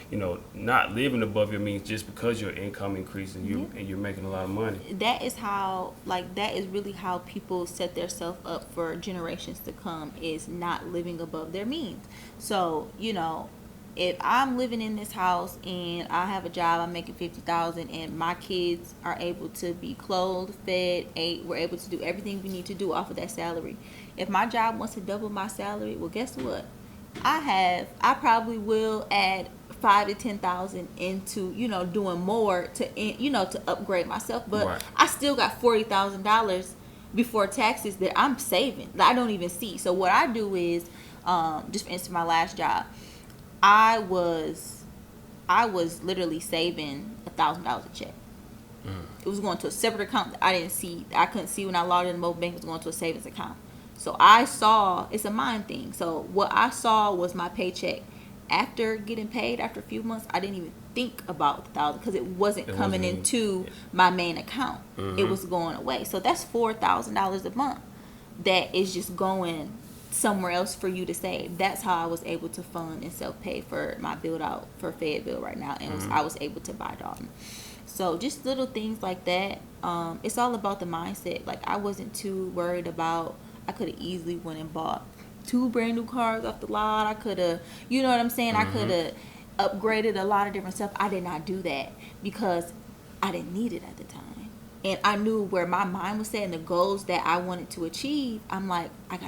living above your means just because your income increases and you're making a lot of money. That is really how people set themselves up for generations to come, is not living above their means. So, if I'm living in this house and I have a job, I'm making 50,000, and my kids are able to be clothed, fed, ate, we're able to do everything we need to do off of that salary. If my job wants to double my salary, well, guess what? I probably will add 5 to 10,000 into doing more to upgrade myself. But I still got $40,000 before taxes that I'm saving that I don't even see. So what I do is, just for instance, my last job, I was literally saving $1,000 a check. It was going to a separate account that I didn't see. I couldn't see when I logged in the mobile bank. It was going to a savings account. So I saw, it's a mind thing. So what I saw was my paycheck. After getting paid, after a few months, I didn't even think about the $1,000 because it wasn't coming into my main account. It was going away. So that's $4,000 a month that is just going somewhere else for you to save. That's how I was able to fund and self-pay for my build out for Fayetteville right now, and I was able to buy Dalton. So just little things like that. It's all about the mindset. Like, I wasn't too worried about, I could have easily went and bought 2 brand new cars off the lot. I could have, you know what I'm saying? I could have upgraded a lot of different stuff. I did not do that because I didn't need it at the time. And I knew where my mind was set and the goals that I wanted to achieve. I'm like, you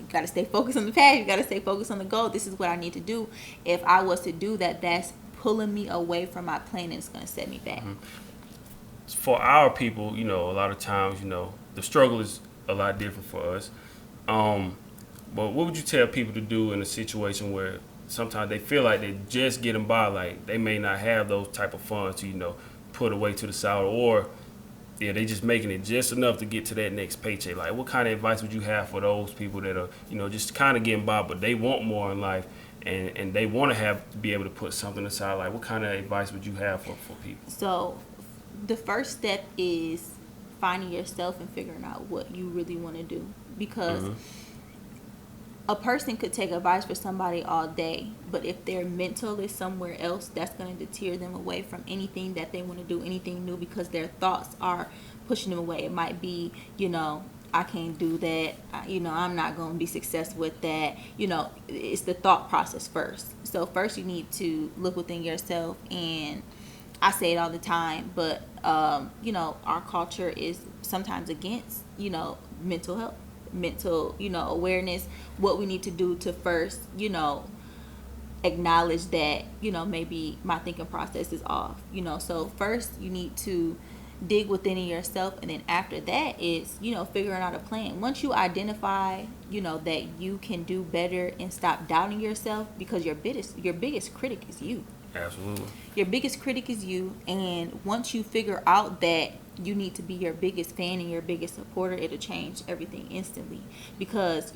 gotta stay focused on the past. You gotta stay focused on the goal. This is what I need to do. If I was to do that, that's pulling me away from my plan, and it's gonna set me back. For our people, a lot of times, the struggle is a lot different for us. But what would you tell people to do in a situation where sometimes they feel like they're just getting by, like they may not have those type of funds to, put away to the side, or they just making it just enough to get to that next paycheck? Like, what kind of advice would you have for those people that are, just kind of getting by, but they want more in life, and they want to be able to put something aside? Like, what kind of advice would you have for people? So the first step is finding yourself and figuring out what you really want to do, because a person could take advice for somebody all day, but if their mental is somewhere else, that's going to deter them away from anything that they want to do, anything new, because their thoughts are pushing them away. It might be, I can't do that. I'm not going to be successful with that. It's the thought process first. So first you need to look within yourself, and I say it all the time, but, our culture is sometimes against, mental health, mental, awareness, what we need to do to first, acknowledge that, maybe my thinking process is off, so first you need to dig within yourself, and then after that is, figuring out a plan. Once you identify, that you can do better and stop doubting yourself, because your biggest critic is you. Absolutely. Your biggest critic is you, and once you figure out that you need to be your biggest fan and your biggest supporter, it'll change everything instantly. Because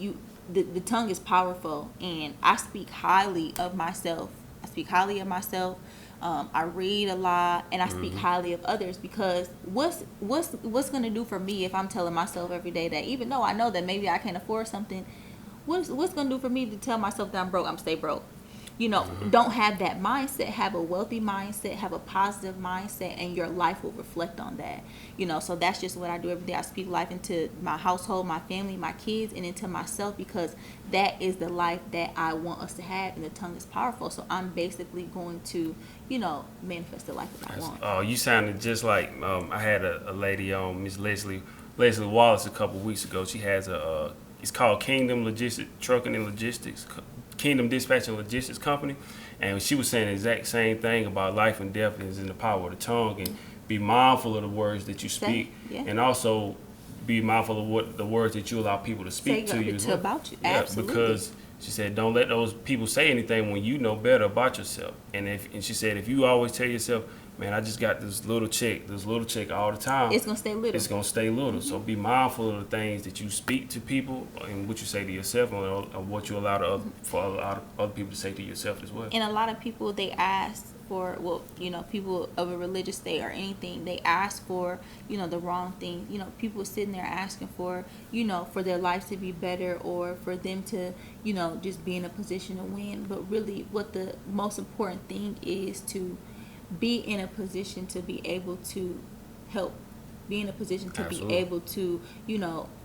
the tongue is powerful, and I speak highly of myself. I speak highly of myself. I read a lot, and I speak highly of others, because what's gonna do for me if I'm telling myself every day that, even though I know that maybe I can't afford something, what's gonna do for me to tell myself that I'm broke? I'm stay broke. Don't have that mindset. Have a wealthy mindset, have a positive mindset, and your life will reflect on that. So that's just what I do every day. I speak life into my household, my family, my kids, and into myself, because that is the life that I want us to have, and the tongue is powerful. So I'm basically going to, manifest the life that I want. Oh, you sounded just like I had a lady on, Miss Leslie Wallace, a couple weeks ago. She has it's called Kingdom Logistics Trucking and Logistics. Kingdom Dispatch and Logistics Company, and she was saying the exact same thing about life and death is in the power of the tongue, and be mindful of the words that you speak, and also be mindful of what the words that you allow people to speak to you. About you. Yeah, Absolutely. because she said, don't let those people say anything when you know better about yourself. And she said, if you always tell yourself, man, I just got this little check all the time, it's gonna stay little. It's gonna stay little. So be mindful of the things that you speak to people and what you say to yourself, or what you allow other people to say to yourself as well. And a lot of people, they ask for, people of a religious state or anything, they ask for, the wrong thing. People sitting there asking for, for their lives to be better, or for them to, just be in a position to win. But really, what the most important thing is to be in a position to be able to help, be in a position to Absolutely. be able to,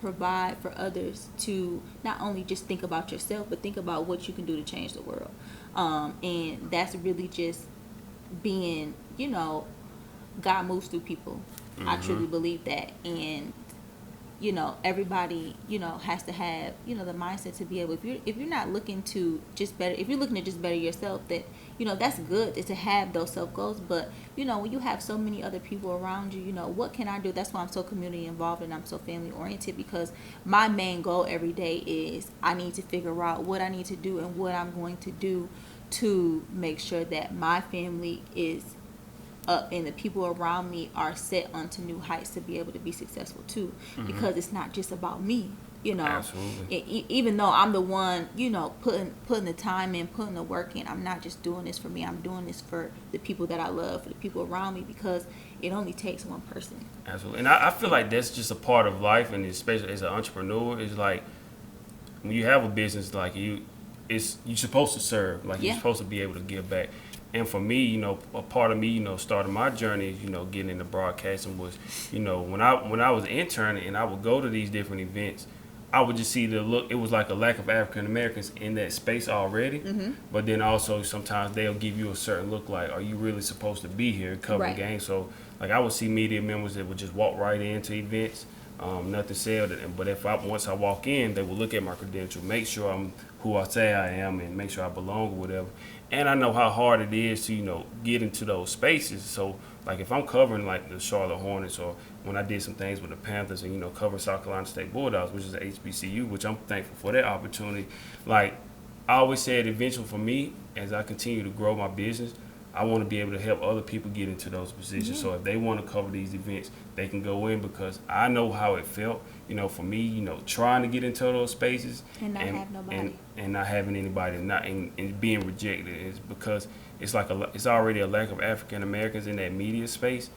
provide for others, to not only just think about yourself, but think about what you can do to change the world. And that's really just being, God moves through people. I truly believe that. And everybody, has to have, the mindset to be able, if you're not looking to just better, if you're looking to just better yourself, that, that's good to have those self goals. But, when you have so many other people around you, what can I do? That's why I'm so community involved and I'm so family oriented, because my main goal every day is I need to figure out what I need to do and what I'm going to do to make sure that my family is up and the people around me are set onto new heights to be able to be successful too. Because it's not just about me, Absolutely. Even though I'm the one, putting the time in, putting the work in, I'm not just doing this for me. I'm doing this for the people that I love, for the people around me, because it only takes one person. Absolutely. And I feel like that's just a part of life, and especially as an entrepreneur, it's like when you have a business, like you're supposed to serve, like you're supposed to be able to give back. And for me, a part of me, starting my journey, getting into broadcasting was, when I was interning and I would go to these different events, I would just see it was like a lack of African Americans in that space already. But then also sometimes they'll give you a certain look like, are you really supposed to be here covering games? So like I would see media members that would just walk right into events, nothing said. But once I walk in, they will look at my credential, make sure I'm who I say I am, and make sure I belong or whatever. And I know how hard it is to, get into those spaces. So, like, if I'm covering, like, the Charlotte Hornets, or when I did some things with the Panthers and, cover South Carolina State Bulldogs, which is the HBCU, which I'm thankful for that opportunity. Like, I always said eventually for me, as I continue to grow my business, I want to be able to help other people get into those positions. So if they want to cover these events, they can go in, because I know how it felt, for me, trying to get into those spaces And not have nobody. And not having anybody, and being rejected, is because it's like it's already a lack of African Americans in that media space.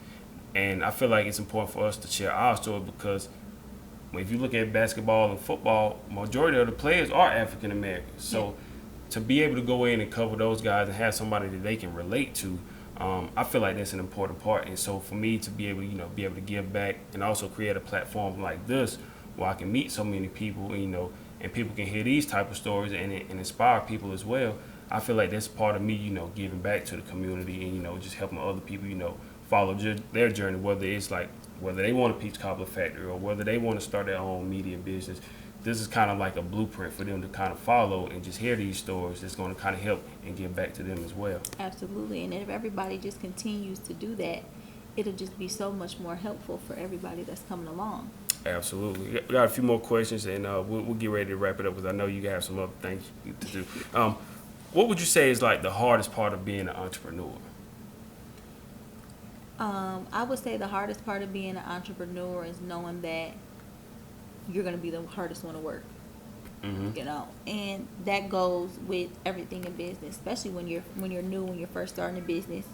And I feel like it's important for us to share our story, because if you look at basketball and football, majority of the players are African Americans. So to be able to go in and cover those guys and have somebody that they can relate to, I feel like that's an important part. And so for me to be able, to give back, and also create a platform like this where I can meet so many people, and people can hear these type of stories and inspire people as well. I feel like that's part of me, giving back to the community, and just helping other people, follow their journey, whether they want a Peach Cobbler Factory or whether they want to start their own media business. This is kind of like a blueprint for them to kind of follow and just hear these stories. That's going to kind of help and give back to them as well. Absolutely. And if everybody just continues to do that, it'll just be so much more helpful for everybody that's coming along. Absolutely. We got a few more questions, and we'll get ready to wrap it up, because I know you have some other things to do. What would you say is like the hardest part of being an entrepreneur? I would say the hardest part of being an entrepreneur is knowing that you're going to be the hardest one to work. Mm-hmm. You know, and that goes with everything in business, especially when you're new, when you're first starting a business.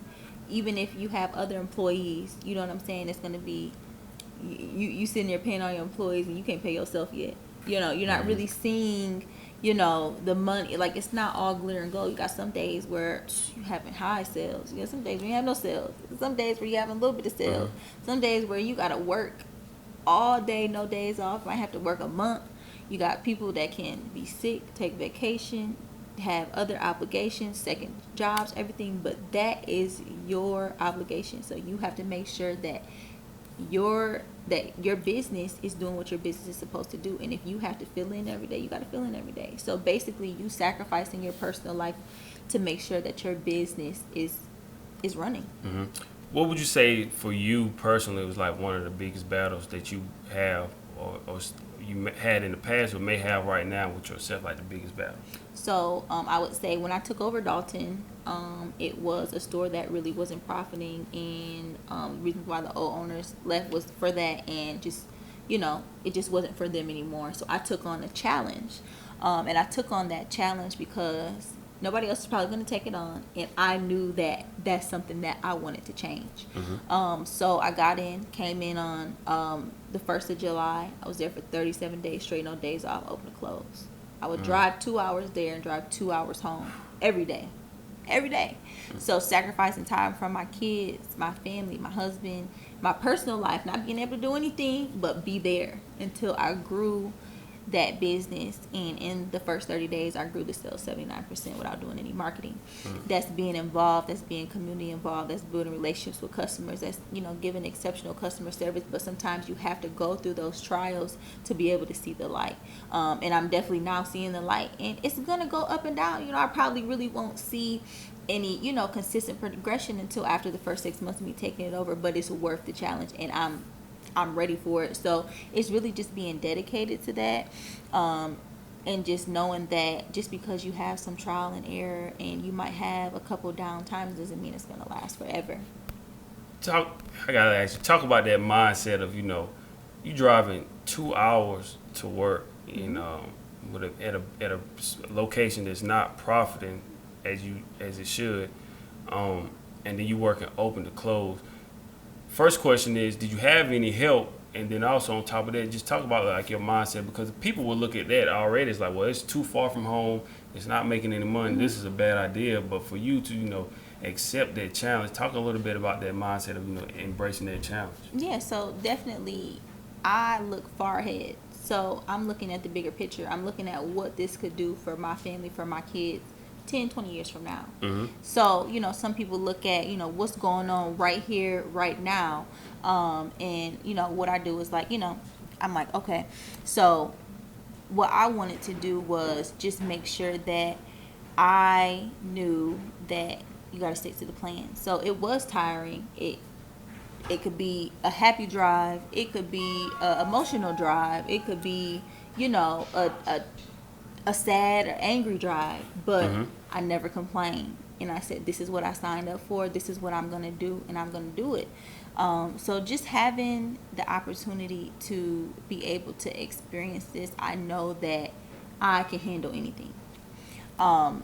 Even if you have other employees, you know what I'm saying, it's going to be you sitting there paying all your employees and you can't pay yourself yet. You know, you're not really seeing, you know, the money. Like, it's not all glitter and gold. You got some days where you're having high sales. You got some days where you have no sales. Some days where you having a little bit of sales. Some days where you got to work all day, no days off. Might have to work a month. You got people that can be sick, take vacation, have other obligations, second jobs, everything. But that is your obligation. So you have to make sure that your business is doing what your business is supposed to do. And if you have to fill in every day, you got to fill in every day. So basically, you sacrificing your personal life to make sure that your business is running. Mm-hmm. What would you say for you personally was like one of the biggest battles that you have or you had in the past or may have right now with yourself, like the biggest battle? So I would say when I took over Dalton, it was a store that really wasn't profiting, and the reason why the old owners left was for that, and just, you know, it just wasn't for them anymore. So I took on a challenge, and I took on that challenge because nobody else is probably going to take it on, and I knew that that's something that I wanted to change. Mm-hmm. So I came in on the 1st of July. I was there for 37 days straight, no days off, open to close. I would drive 2 hours there and drive 2 hours home every day. So sacrificing time from my kids, my family, my husband, my personal life, not being able to do anything but be there until I grew that business. And in the first 30 days, I grew the sales 79% without doing any marketing. That's being involved, that's being community involved, that's building relationships with customers, that's, you know, giving exceptional customer service. But sometimes you have to go through those trials to be able to see the light. And I'm definitely now seeing the light, and it's gonna go up and down. You know, I probably really won't see any, you know, consistent progression until after the first 6 months of me taking it over, but it's worth the challenge, and I'm ready for it. So it's really just being dedicated to that, and just knowing that just because you have some trial and error and you might have a couple down times doesn't mean it's going to last forever. I gotta ask you, talk about that mindset of, you know, you driving 2 hours to work, you know, at a location that's not profiting as it should, and then you working open to close. First question is, did you have any help? And then also on top of that, just talk about like your mindset, because people will look at that already. It's like, well, it's too far from home. It's not making any money. This is a bad idea. But for you to, you know, accept that challenge, talk a little bit about that mindset of, you know, embracing that challenge. Yeah, so definitely I look far ahead. So I'm looking at the bigger picture. I'm looking at what this could do for my family, for my kids, 10, 20 years from now. Mm-hmm. So, you know, some people look at, you know, what's going on right here, right now. And, you know, what I do is like, you know, I'm like, okay, so what I wanted to do was just make sure that I knew that you got to stick to the plan. So it was tiring. It could be a happy drive. It could be an emotional drive. It could be, you know, a sad or angry drive, but I never complained, and I said, this is what I signed up for, this is what I'm going to do, and I'm going to do it. So just having the opportunity to be able to experience this, I know that I can handle anything.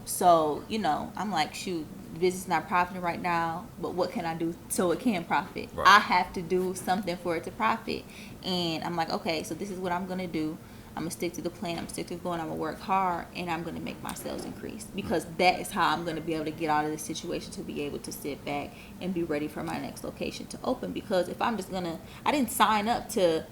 So, you know, I'm like, shoot, the business is not profiting right now, but what can I do so it can profit? Right. I have to do something for it to profit. And I'm like, okay, so this is what I'm going to do. I'm going to stick to the plan. I'm going to stick to going. I'm going to work hard, and I'm going to make my sales increase, because that is how I'm going to be able to get out of this situation, to be able to sit back and be ready for my next location to open. Because if I'm just going to, I didn't sign up to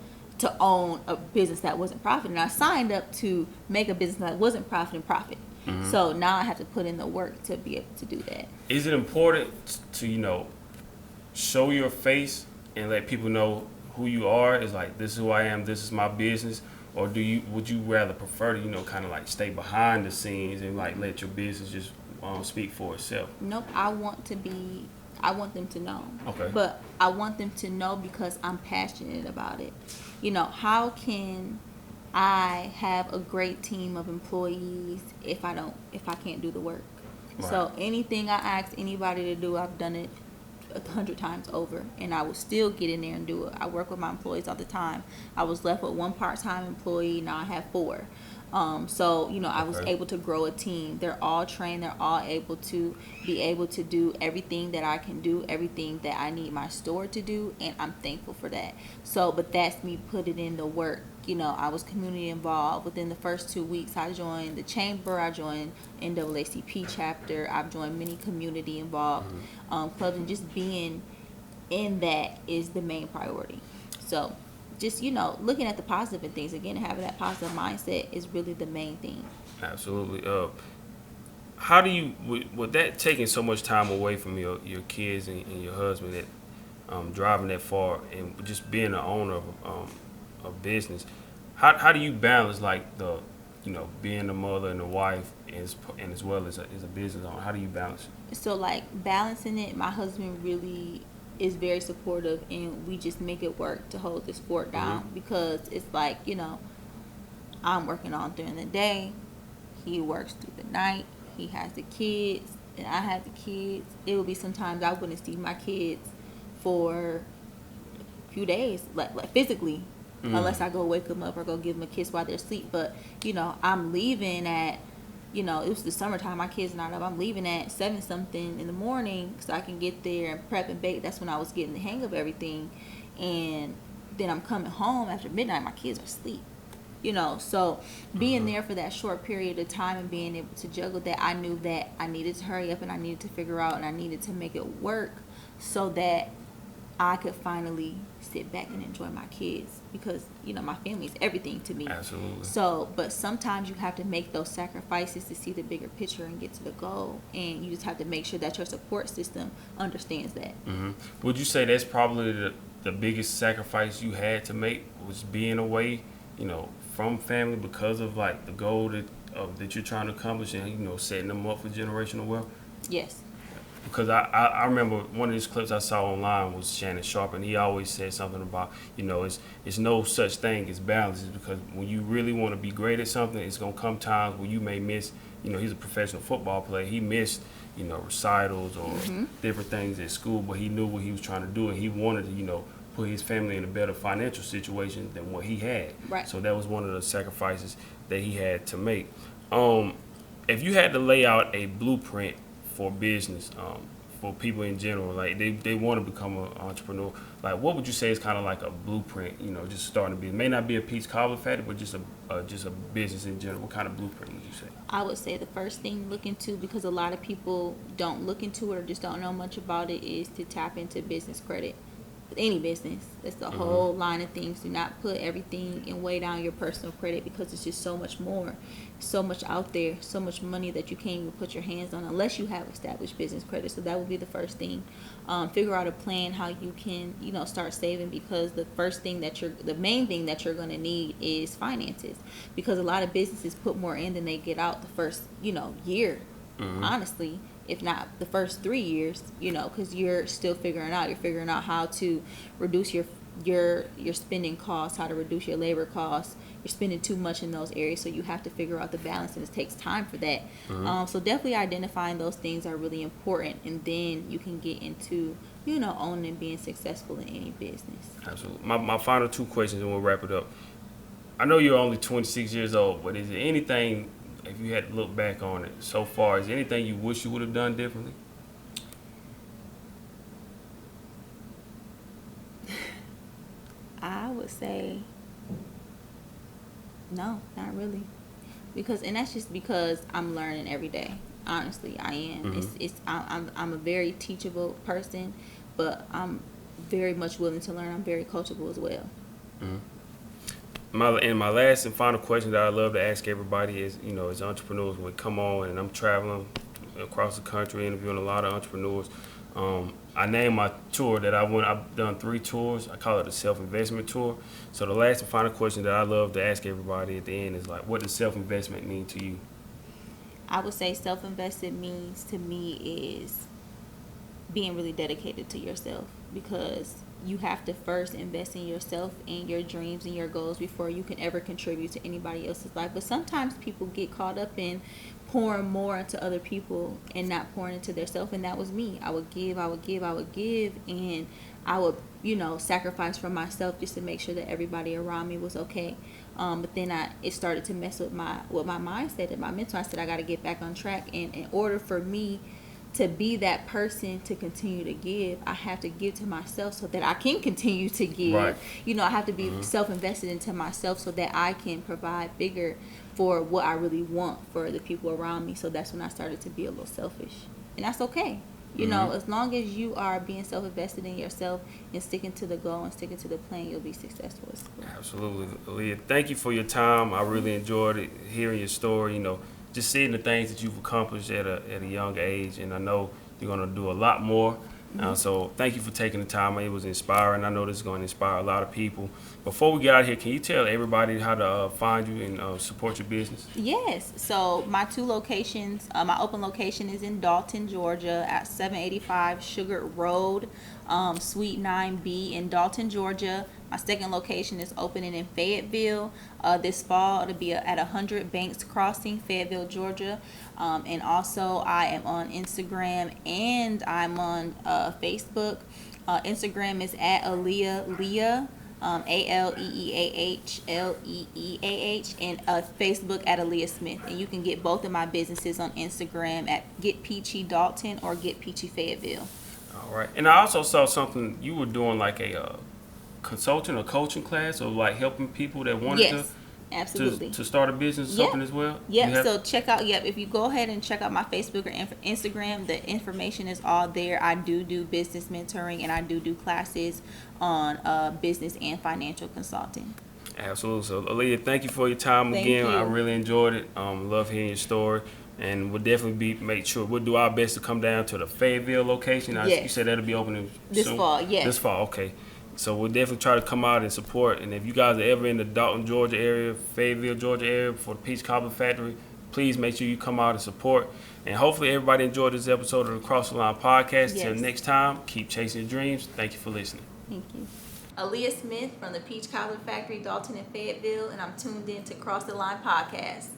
own a business that wasn't profiting. I signed up to make a business that wasn't profiting profit. Mm-hmm. So now I have to put in the work to be able to do that. Is it important to, you know, show your face and let people know who you are? It's like, this is who I am, this is my business. Or would you rather prefer to, you know, kind of like stay behind the scenes and like let your business just speak for itself? Nope. I want them to know. Okay. But I want them to know because I'm passionate about it. You know, how can I have a great team of employees if I can't do the work? Right. So anything I ask anybody to do, I've done it 100 times over, and I will still get in there and do it. I work with my employees all the time. I was left with one part-time employee, now I have 4. So I was able to grow a team. They're all trained. They're all able to do everything that I can do, everything that I need my store to do, and I'm thankful for that. So, but that's me putting in the work. I was community involved. Within the first 2 weeks, I joined the chamber. I joined NAACP chapter. I've joined many community involved clubs, and just being in that is the main priority. So just looking at the positive in things again, and having that positive mindset is really the main thing. Absolutely. How do you, with that taking so much time away from your kids and your husband, that driving that far and just being an owner of a business, how do you balance like the being a mother and a wife and as well as a business owner? How do you balance it? So like balancing it, my husband really is very supportive, and we just make it work to hold this fort down, because it's like I'm working on during the day, he works through the night, he has the kids and I have the kids. It would be sometimes I wouldn't see my kids for a few days, like physically, unless I go wake them up or go give them a kiss while they're asleep. But I'm leaving at it was the summertime, my kids not up. I'm leaving at 7 something in the morning so I can get there and prep and bake. That's when I was getting the hang of everything. And then I'm coming home after midnight, my kids are asleep. So being there for that short period of time and being able to juggle that, I knew that I needed to hurry up and I needed to figure out and I needed to make it work so that I could finally sit back and enjoy my kids, because my family is everything to me. Absolutely. So, but sometimes you have to make those sacrifices to see the bigger picture and get to the goal, and you just have to make sure that your support system understands that. Would you say that's probably the biggest sacrifice you had to make, was being away, from family, because of like the goal that you're trying to accomplish, and setting them up for generational wealth? Yes. Because I remember one of these clips I saw online was Shannon Sharp, and he always said something about, it's no such thing as balance. It's because when you really want to be great at something, it's going to come times where you may miss, he's a professional football player. He missed, recitals or different things at school, but he knew what he was trying to do, and he wanted to, put his family in a better financial situation than what he had. Right. So that was one of the sacrifices that he had to make. If you had to lay out a blueprint for business, for people in general, like they want to become an entrepreneur, like what would you say is kind of like a blueprint, just starting to be, it may not be a Peach Cobbler Factory, but just a business in general? What kind of blueprint would you say? I would say the first thing look into, because a lot of people don't look into it or just don't know much about it, is to tap into business credit. With any business, it's the whole line of things. Do not put everything and weigh down your personal credit, because it's just so much more, so much out there, so much money that you can't even put your hands on unless you have established business credit. So that would be the first thing. Figure out a plan how you can start saving, because the main thing that you're going to need is finances, because a lot of businesses put more in than they get out the first year, honestly, if not the first 3 years, because you're still figuring out how to reduce your spending costs, how to reduce your labor costs. You're spending too much in those areas, so you have to figure out the balance, and it takes time for that. So definitely identifying those things are really important, and then you can get into owning and being successful in any business. Absolutely. My final 2 questions, and we'll wrap it up. I know you're only 26 years old, but is there anything, if you had to look back on it so far, is there anything you wish you would have done differently? I would say no, not really, and that's just because I'm learning every day. Honestly, I am. I'm a very teachable person, but I'm very much willing to learn. I'm very coachable as well. My last and final question that I love to ask everybody is, as entrepreneurs, when we come on and I'm traveling across the country interviewing a lot of entrepreneurs, I named my tour that I've done 3 tours. I call it a self-investment tour. So the last and final question that I love to ask everybody at the end is like, what does self-investment mean to you? I would say self-invested means to me is being really dedicated to yourself, because you have to first invest in yourself and your dreams and your goals before you can ever contribute to anybody else's life. But sometimes people get caught up in pouring more into other people and not pouring into themselves, and that was me. I would give, and I would, sacrifice for myself just to make sure that everybody around me was okay. But then it started to mess with my mindset and my mental. I said I got to get back on track, and in order for me to be that person to continue to give, I have to give to myself so that I can continue to give. Right. I have to be self-invested into myself so that I can provide bigger for what I really want for the people around me. So that's when I started to be a little selfish. And that's okay. As long as you are being self-invested in yourself and sticking to the goal and sticking to the plan, you'll be successful. Absolutely. Aleeah, thank you for your time. I really enjoyed it, hearing your story, just seeing the things that you've accomplished at a young age, and I know you're going to do a lot more. So thank you for taking the time. It was inspiring. I know this is going to inspire a lot of people. Before we get out of here, can you tell everybody how to find you and support your business? Yes. So my two locations, my open location is in Dalton, Georgia at 785 Sugar Road, Suite 9B in Dalton, Georgia. My second location is opening in Fayetteville this fall. It'll be at 100 Banks Crossing, Fayetteville, Georgia. And also I am on Instagram and I'm on Facebook. Instagram is at Aleeah, ALEEAHLEEAH, and Facebook at Aleeah Smith. And you can get both of my businesses on Instagram at Get Peachy Dalton or Get Peachy Fayetteville. All right. And I also saw something you were doing, like a consulting or coaching class, or like helping people that wanted absolutely to start a business or something as well. So check out if you go ahead and check out my Facebook or Instagram, the information is all there. I do business mentoring, and I do classes on business and financial consulting. Absolutely. So Aleeah, thank you for your time again. I really enjoyed it. Love hearing your story, and we'll definitely make sure we'll do our best to come down to the Fayetteville location. You said that'll be opening this soon? fall. Yes. This fall. Okay. So we'll definitely try to come out and support. And if you guys are ever in the Dalton, Georgia area, Fayetteville, Georgia area for the Peach Cobbler Factory, please make sure you come out and support. And hopefully everybody enjoyed this episode of the Cross the Line podcast. Till next time, keep chasing your dreams. Thank you for listening. Thank you. Aleeah Smith from the Peach Cobbler Factory, Dalton and Fayetteville, and I'm tuned in to Cross the Line podcast.